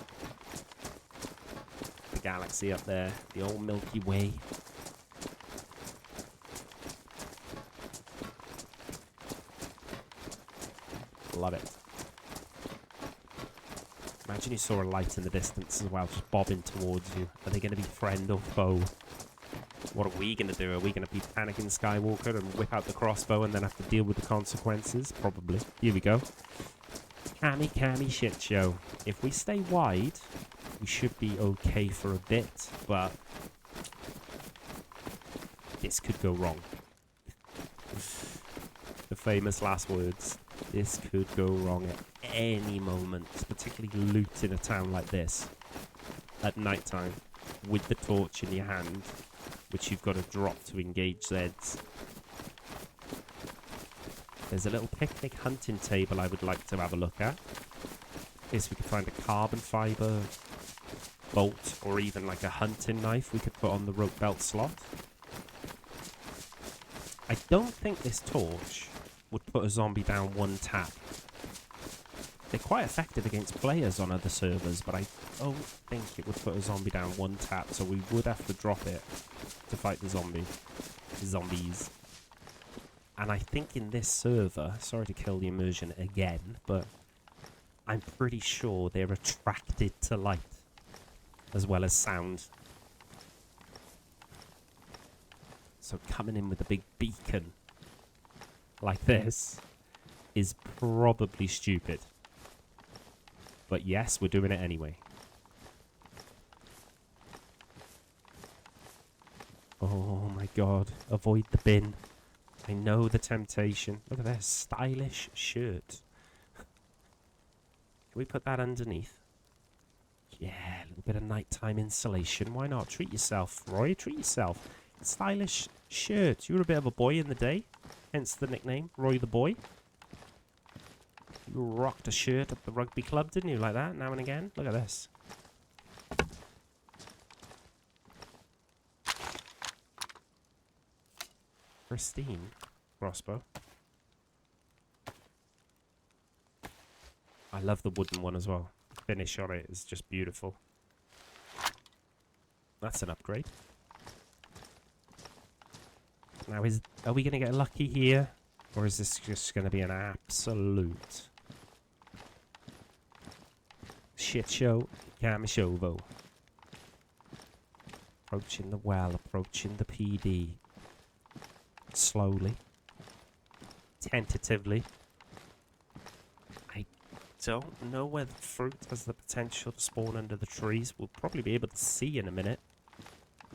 A: The galaxy up there. The old Milky Way. Love it. Imagine you saw a light in the distance as well, just bobbing towards you. Are they going to be friend or foe? What are we going to do? Are we going to be panicking Skywalker and whip out the crossbow and then have to deal with the consequences? Probably. Here we go. Camy shit show. If we stay wide, we should be okay for a bit, but this could go wrong. The famous last words. This could go wrong at any moment, particularly loot in a town like this at night time with the torch in your hand, which you've got to drop to engage Zeds. There's a little picnic hunting table I would like to have a look at. In case we could find a carbon fibre bolt or even like a hunting knife we could put on the rope belt slot. I don't think this torch would put a zombie down one tap. They're quite effective against players on other servers, but I don't think it would put a zombie down one tap, so we would have to drop it to fight the zombies. And I think in this server, sorry to kill the immersion again, but I'm pretty sure they're attracted to light as well as sound. So coming in with a big beacon like this is probably stupid. But yes, we're doing it anyway. Oh my god. Avoid the bin. I know the temptation. Look at this stylish shirt. Can we put that underneath? Yeah, a little bit of nighttime insulation. Why not? Treat yourself, Roy. Treat yourself. Stylish shirt. You were a bit of a boy in the day. Hence the nickname, Roy the Boy. You rocked a shirt at the rugby club, didn't you? Like that, now and again. Look at this. Pristine crossbow. I love the wooden one as well. The finish on it is just beautiful. That's an upgrade. Now, are we going to get lucky here? Or is this just going to be an absolute shit show? Camishovo. Approaching the well, approaching the PD. Slowly. Tentatively. I don't know whether fruit has the potential to spawn under the trees. We'll probably be able to see in a minute.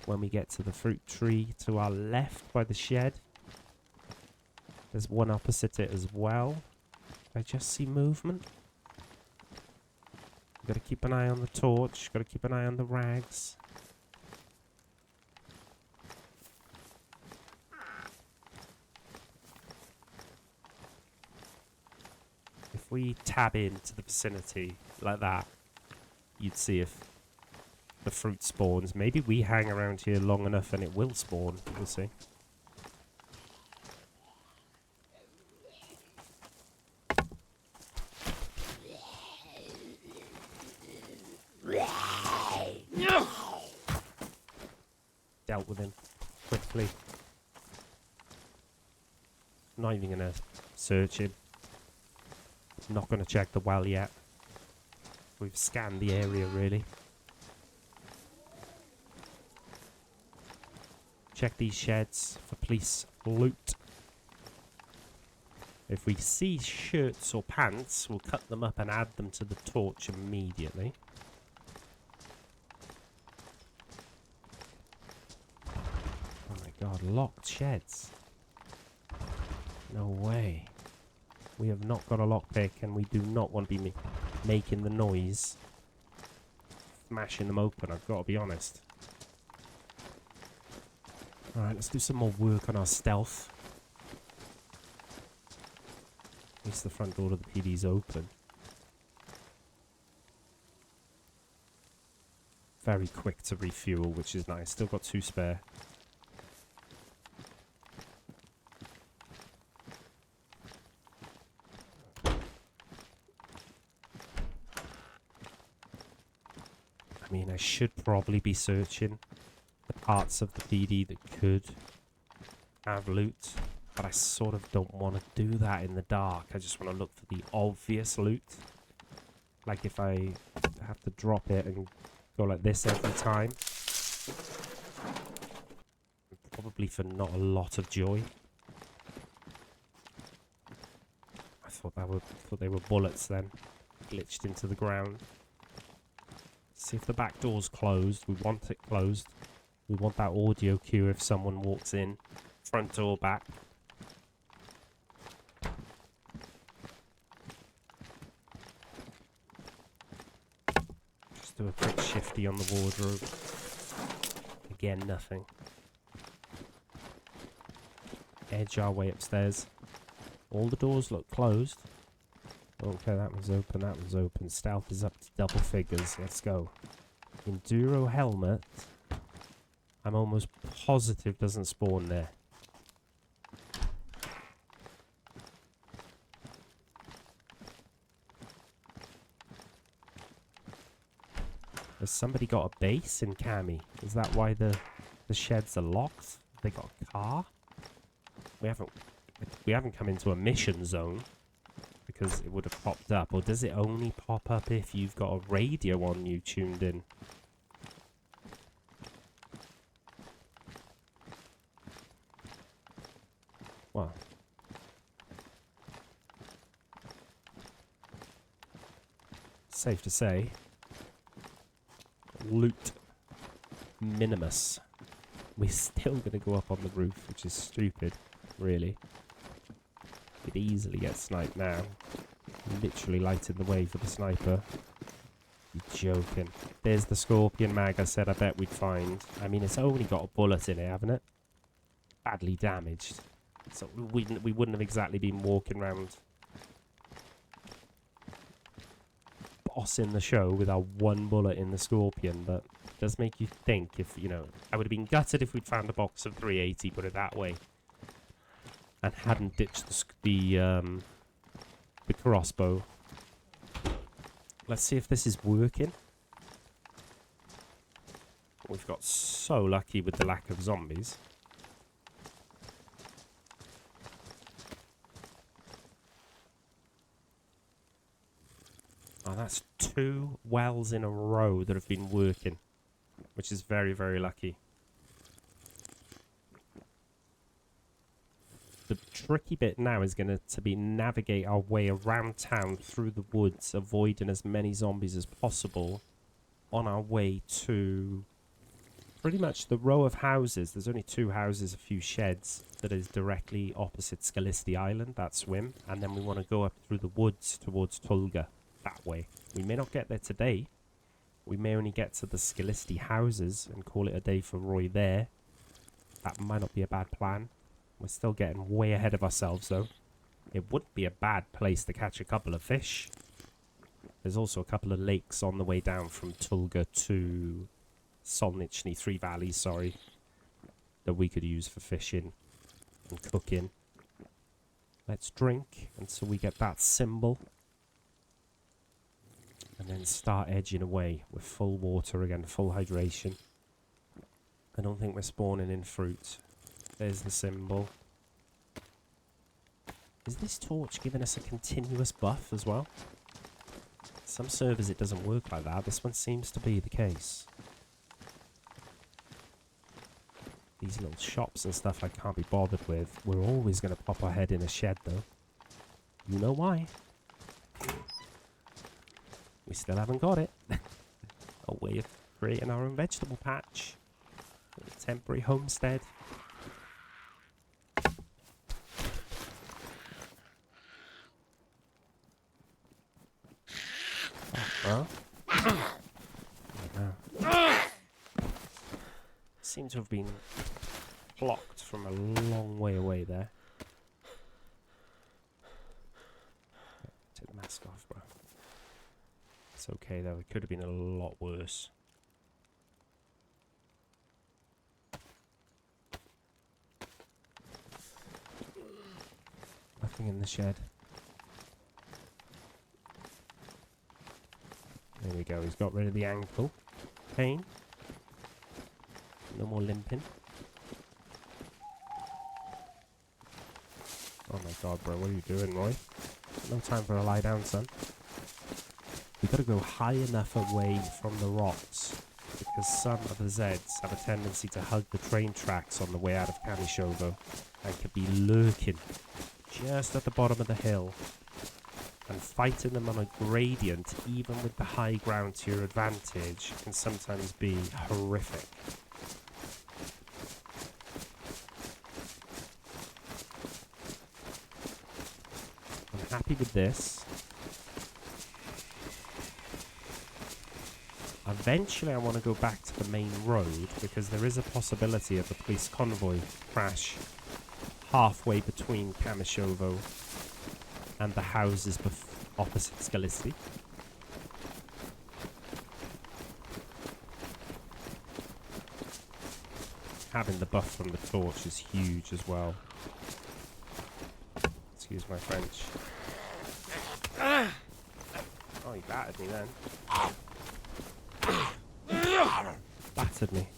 A: When we get to the fruit tree to our left by the shed. There's one opposite it as well. I just see movement. Got to keep an eye on the torch. Got to keep an eye on the rags. If we tab into the vicinity like that, you'd see if the fruit spawns. Maybe we hang around here long enough and it will spawn. We'll see. Dealt with him. quickly. Not even gonna search him. Not gonna check the well yet. We've scanned the area really. Check these sheds for police loot. If we see shirts or pants, we'll cut them up and add them to the torch immediately. Oh my god, locked sheds. No way. We have not got a lockpick and we do not want to be making the noise. Smashing them open, I've got to be honest. Alright, let's do some more work on our stealth. At least the front door of the PD's open. Very quick to refuel, which is nice. Still got 2 spare. I mean, I should probably be searching the parts of the PD that could have loot. But I sort of don't want to do that in the dark. I just want to look for the obvious loot. Like if I have to drop it and go like this every time. Probably for not a lot of joy. I thought they were bullets then. Glitched into the ground. See if the back door's closed. We want it closed. We want that audio cue if someone walks in. Front door back. Do a quick shifty on the wardrobe. Again, nothing. Edge our way upstairs. All the doors look closed. Okay, that one's open, that one's open. Stealth is up to double figures. Let's go. Enduro helmet. I'm almost positive doesn't spawn there. Has somebody got a base in Camy? Is that why the sheds are locked? They got a car? We haven't come into a mission zone because it would have popped up. Or does it only pop up if you've got a radio on you tuned in? Well, safe to say, loot minimus. We're still going to go up on the roof, which is stupid, really. Could easily get sniped now. Literally lighting the way for the sniper. You're joking. There's the scorpion mag I said I bet we'd find. I mean, it's only got a bullet in it, haven't it? Badly damaged. So we wouldn't have exactly been walking around bossing the show with our 1 bullet in the scorpion, but it does make you think if, you know, I would have been gutted if we'd found a box of 380, put it that way, and hadn't ditched the crossbow. Let's see if this is working. We've got so lucky with the lack of zombies. Oh, that's 2 wells in a row that have been working, which is very, very lucky. The tricky bit now is going to be navigate our way around town through the woods, avoiding as many zombies as possible on our way to pretty much the row of houses. There's only 2 houses, a few sheds that is directly opposite Scalisti Island, that swim, and then we want to go up through the woods towards Tulga. That way. We may not get there today. We may only get to the Scalisti houses and call it a day for Roy there. That might not be a bad plan. We're still getting way ahead of ourselves though. It wouldn't be a bad place to catch a couple of fish. There's also a couple of lakes on the way down from Tulga to Solnichny, 3 Valleys, sorry, that we could use for fishing and cooking. Let's drink until we get that symbol. And then start edging away with full water again, full hydration. I don't think we're spawning in fruit. There's the symbol. Is this torch giving us a continuous buff as well? Some servers it doesn't work like that. This one seems to be the case. These little shops and stuff I can't be bothered with. We're always going to pop our head in a shed though. You know why? We still haven't got it. A way of creating our own vegetable patch. A temporary homestead. Oh, well. Seem to have been blocked from a long way away there. Take the mask off, bro. It's okay though, it could have been a lot worse. Nothing in the shed. There we go, he's got rid of the ankle pain. No more limping. Oh my god, bro, what are you doing, Roy? No time for a lie down, son. We gotta go high enough away from the rocks because some of the Zeds have a tendency to hug the train tracks on the way out of Camy and could be lurking just at the bottom of the hill. And fighting them on a gradient, even with the high ground to your advantage, can sometimes be horrific. I'm happy with this. Eventually I want to go back to the main road because there is a possibility of a police convoy crash halfway between Camishovo and the houses opposite Scalisty. Having the buff from the torch is huge as well. Excuse my French. Oh, he battered me then. Battered me.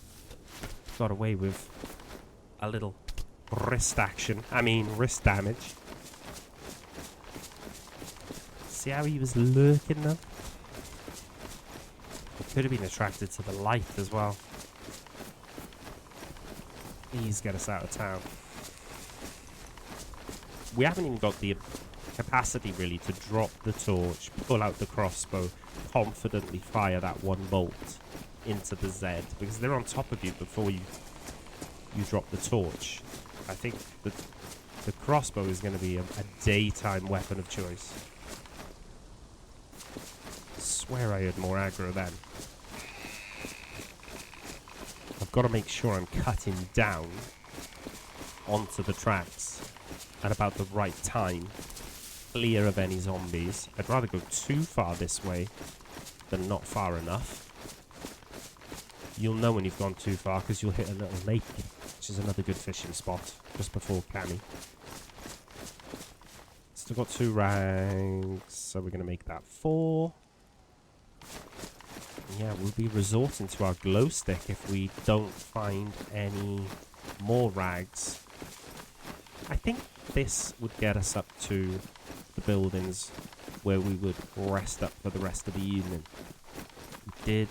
A: Got away with a little wrist action. I mean, wrist damage. See how he was lurking though? He could have been attracted to the light as well. Please get us out of town. We haven't even got the capacity really to drop the torch, pull out the crossbow, confidently fire that one bolt into the Z because they're on top of you before you drop the torch. I think the crossbow is going to be a daytime weapon of choice. I swear I had more aggro then. I've got to make sure I'm cutting down onto the tracks at about the right time, clear of any zombies. I'd rather go too far this way than not far enough. You'll know when you've gone too far because you'll hit a little lake, which is another good fishing spot just before Camy. Still got 2 ranks, so we're going to make that 4. Yeah, we'll be resorting to our glow stick if we don't find any more rags. I think this would get us up to the buildings where we would rest up for the rest of the evening. We did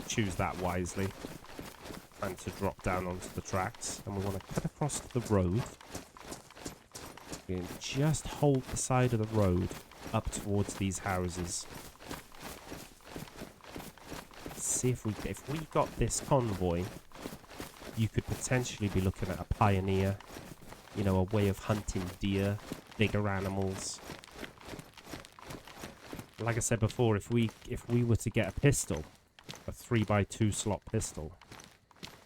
A: choose that wisely and to drop down onto the tracks, and we want to cut across the road and just hold the side of the road up towards these houses. See if we got this convoy, you could potentially be looking at a pioneer, you know, a way of hunting deer, bigger animals. Like I said before, if we were to get a pistol, a 3x2 slot pistol,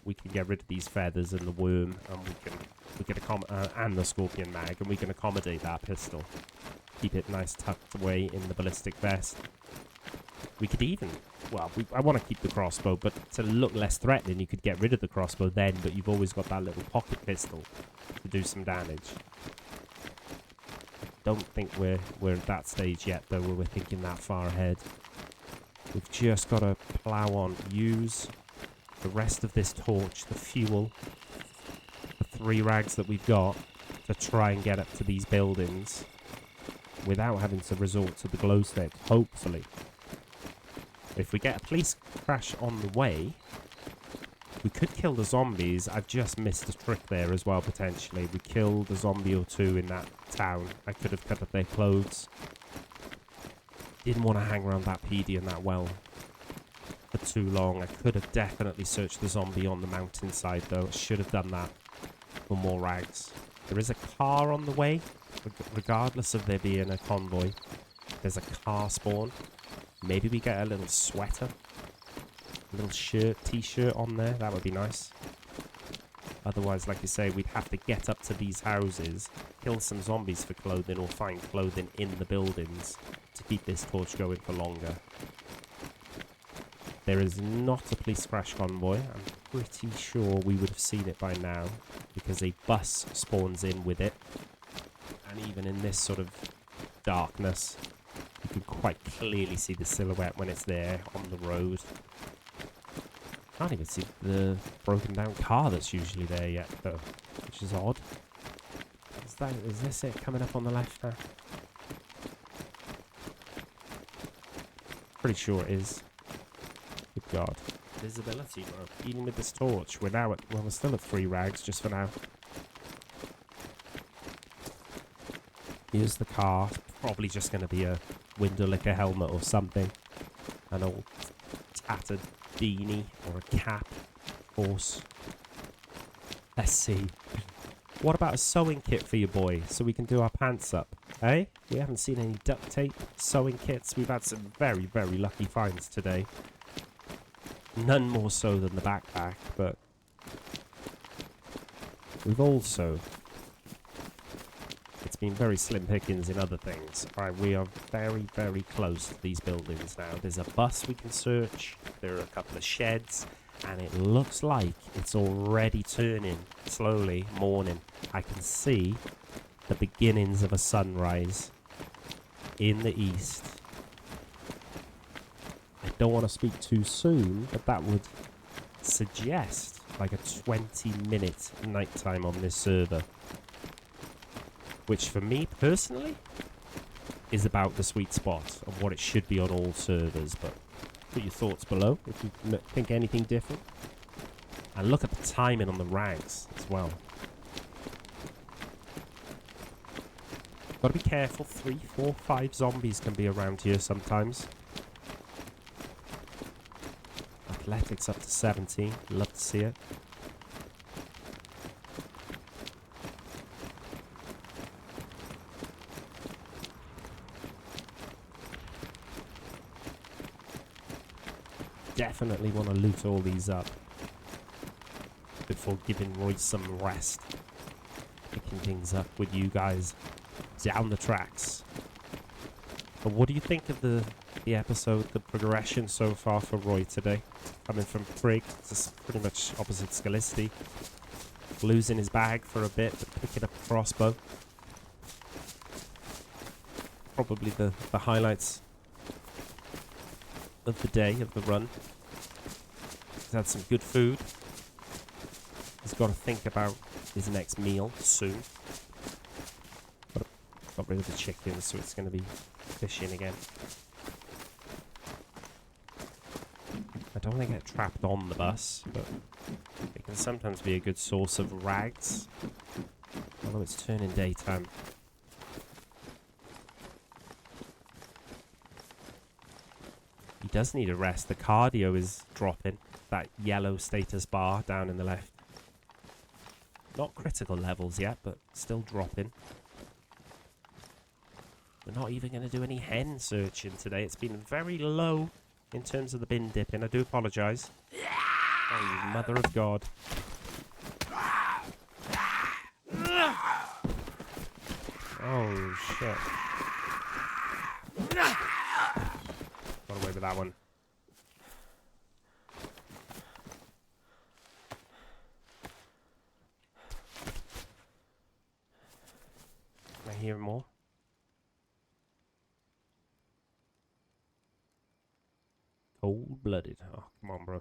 A: we can get rid of these feathers and the worm, and we can and the scorpion mag, and we can accommodate that pistol. Keep it nice tucked away in the ballistic vest. We could even, well, I want to keep the crossbow, but to look less threatening, you could get rid of the crossbow then, but you've always got that little pocket pistol to do some damage. Don't think we're at that stage yet, though, where we're thinking that far ahead. We've just got to plow on. Use the rest of this torch, the fuel, the 3 rags that we've got to try and get up to these buildings without having to resort to the glow stick, hopefully. If we get a police crash on the way, we could kill the zombies. I've just missed a trick there as well, potentially. We killed a zombie or 2 in that town. I could have cut up their clothes. Didn't want to hang around that PD and that well for too long. I could have definitely searched the zombie on the mountainside, though. I should have done that for more rags. There is a car on the way, regardless of there being a convoy. There's a car spawn. Maybe we get a little sweater. A little shirt, t-shirt on there. That would be nice. Otherwise, like you say, we'd have to get up to these houses, kill some zombies for clothing, or find clothing in the buildings to keep this torch going for longer. There is not a police crash convoy. I'm pretty sure we would have seen it by now, because a bus spawns in with it. And even in this sort of darkness, you can quite clearly see the silhouette when it's there on the road. Can't even see the broken down car that's usually there yet, though, which is odd. Is this it coming up on the left now? Pretty sure it is. Good God. Visibility, bro. Even with this torch, we're now at, well, we're still at 3 rags just for now. Here's the car. It's probably just going to be a window licker helmet or something. An old tattered beanie or a cap, of course. Let's see. What about a sewing kit for your boy so we can do our pants up? Eh? We haven't seen any duct tape, sewing kits. We've had some very, very lucky finds today. None more so than the backpack, but we've also... It's been very slim pickings in other things. Right, we are very, very close to these buildings now. There's a bus we can search. There are a couple of sheds. And it looks like it's already turning slowly morning. I can see the beginnings of a sunrise in the east. I don't want to speak too soon, but that would suggest like a 20-minute nighttime on this server. Which for me personally is about the sweet spot of what it should be on all servers. But put your thoughts below if you think anything different. And look at the timing on the ranks as well. Gotta be careful. 3, 4, 5 zombies can be around here sometimes. Athletics up to 17. Love to see it. Definitely want to loot all these up before giving Roy some rest. Picking things up with you guys down the tracks. But what do you think of the episode, the progression so far for Roy today? Coming from Prig to pretty much opposite Scalicity. Losing his bag for a bit, but picking up a crossbow. Probably the highlights of the day, of the run. He's had some good food. He's got to think about his next meal soon. Got rid of the chicken, so it's going to be fishing again. I don't think I get trapped on the bus, but it can sometimes be a good source of rags. Although it's turning daytime. He does need a rest. The cardio is dropping. That yellow status bar down in the left. Not critical levels yet, but still dropping. We're not even going to do any hen searching today. It's been very low in terms of the bin dipping. I do apologise. Oh, you mother of God. Oh, shit. Got away with that one. Can I hear more? Cold-blooded. Oh, come on, bro.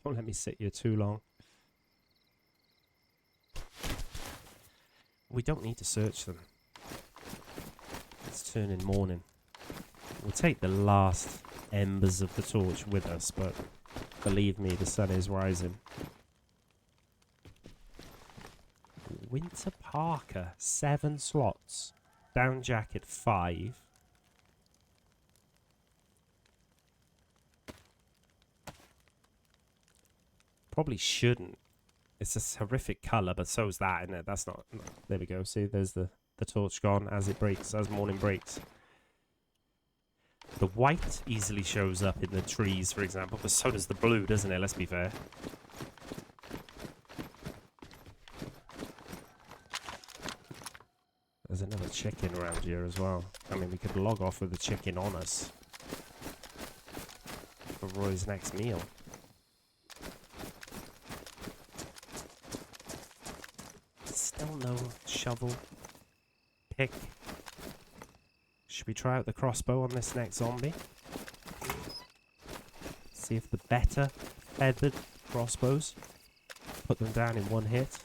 A: Don't let me sit here too long. We don't need to search them. It's turning morning. We'll take the last embers of the torch with us, but believe me, the sun is rising. Winter Parker, 7 slots. Down jacket, 5. Probably shouldn't. It's a horrific colour, but so's that, isn't it? That's not... No. There we go. See, there's the torch gone as it breaks, as morning breaks. The white easily shows up in the trees, for example, but so does the blue, doesn't it? Let's be fair. There's another chicken around here as well. I mean, we could log off with the chicken on us for Roy's next meal. Still no shovel. Pick. Should we try out the crossbow on this next zombie? See if the better feathered crossbows put them down in one hit.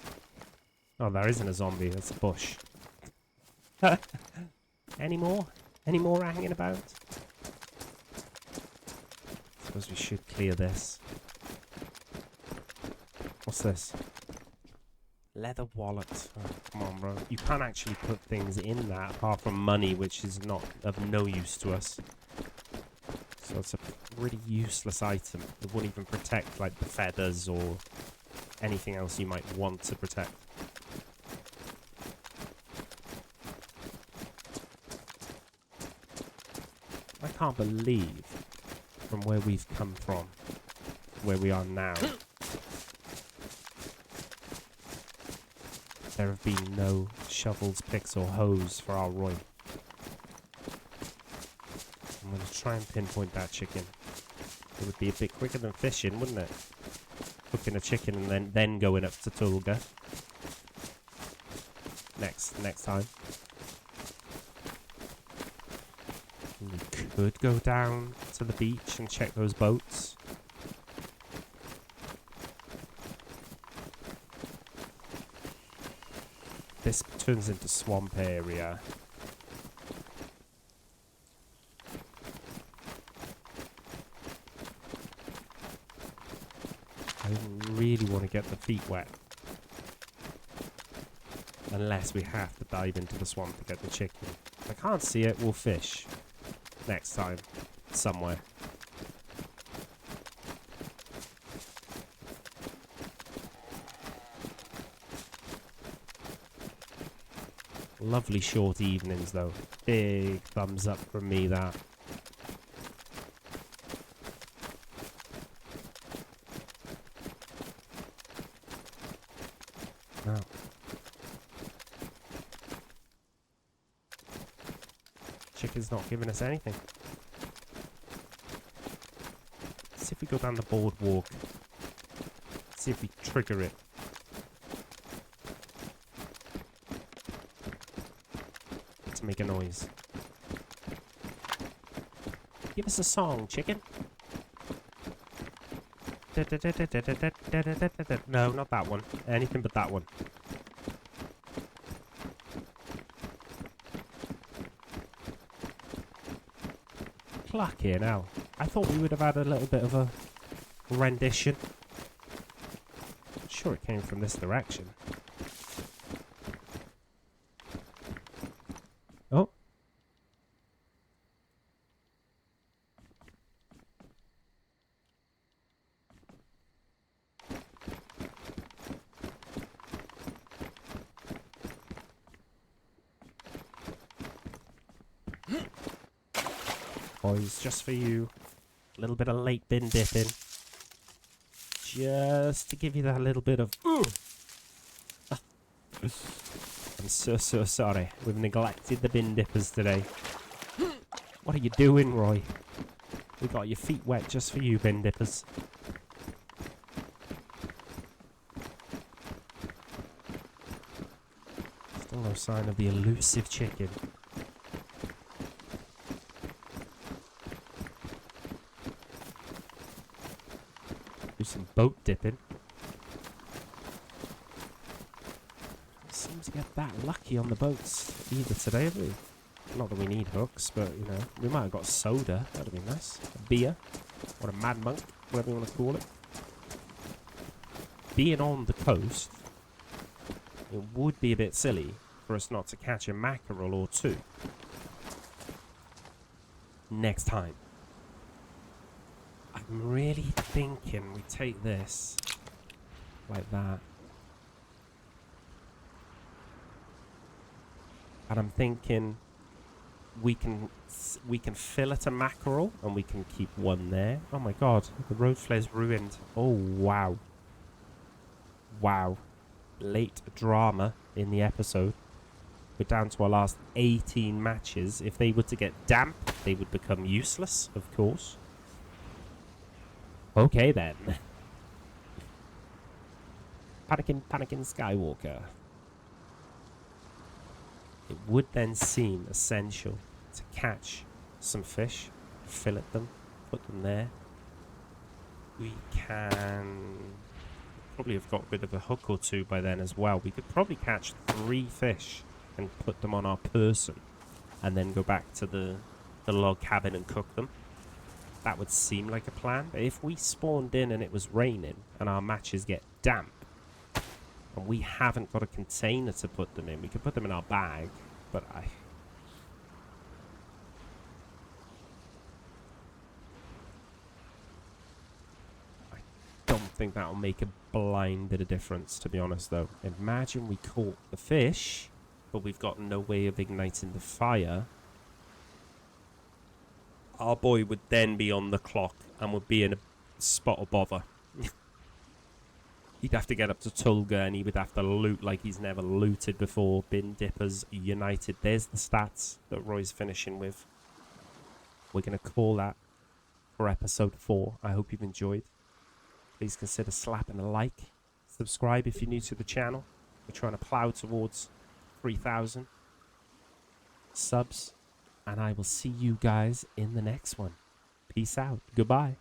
A: Oh, there isn't a zombie. That's a bush. Any more? Any more hanging about? Suppose we should clear this. What's this? Leather wallet. Oh, come on, bro. You can't actually put things in that apart from money, which is not of no use to us. So it's a really useless item. It wouldn't even protect, like, the feathers or anything else you might want to protect. I can't believe from where we've come from, where we are now, there have been no shovels, picks or hoes for our Roy. I'm going to try and pinpoint that chicken. It would be a bit quicker than fishing, wouldn't it? Cooking a chicken and then going up to Tulga. Next time. We could go down to the beach and check those boats. This turns into swamp area. I don't really want to get the feet wet. Unless we have to dive into the swamp to get the chicken. If I can't see it, we'll fish. Next time. Somewhere. Lovely short evenings though. Big thumbs up from me, that. No. Chicken's not giving us anything. Let's see if we go down the boardwalk. See if we trigger it. To make a noise. Give us a song, chicken. No, not that one. Anything but that one. Cluck here now. I thought we would have had a little bit of a rendition. I'm sure it came from this direction. Oh. Boys, just for you. A little bit of late bin dipping. Just to give you that little bit of... I'm so sorry. We've neglected the bin dippers today. What are you doing, Roy? We got your feet wet just for you, bin dippers. Still no sign of the elusive chicken. some boat dipping. Seem to get that lucky on the boats either today, have we? Not that we need hooks, but, you know, we might have got soda. That'd be nice. A beer. Or a mad monk, whatever you want to call it. Being on the coast, it would be a bit silly for us not to catch a mackerel or two. Next time. I'm really thinking we take this like that. And I'm thinking we can fillet a mackerel and we can keep one there. Oh my god, the road flare's ruined. Oh wow. Wow. Late drama in the episode. We're down to our last 18 matches. If they were to get damp, they would become useless, of course. Okay then. Panicking Skywalker. It would then seem essential to catch some fish, fillet them, put them there. We can probably have got rid of a hook or two by then as well. We could probably catch 3 fish and put them on our person and then go back to the log cabin and cook them. That would seem like a plan. But if we spawned in and it was raining and our matches get damp and we haven't got a container to put them in, we could put them in our bag, but I don't think that'll make a blind bit of difference, to be honest, though. Imagine we caught the fish, but we've got no way of igniting the fire. Our boy would then be on the clock and would be in a spot of bother. He'd have to get up to Tulga and he would have to loot like he's never looted before. Bin Dippers United. There's the stats that Roy's finishing with. We're going to call that for episode 4. I hope you've enjoyed. Please consider slapping a like. Subscribe if you're new to the channel. We're trying to plow towards 3,000 subs. And I will see you guys in the next one. Peace out. Goodbye.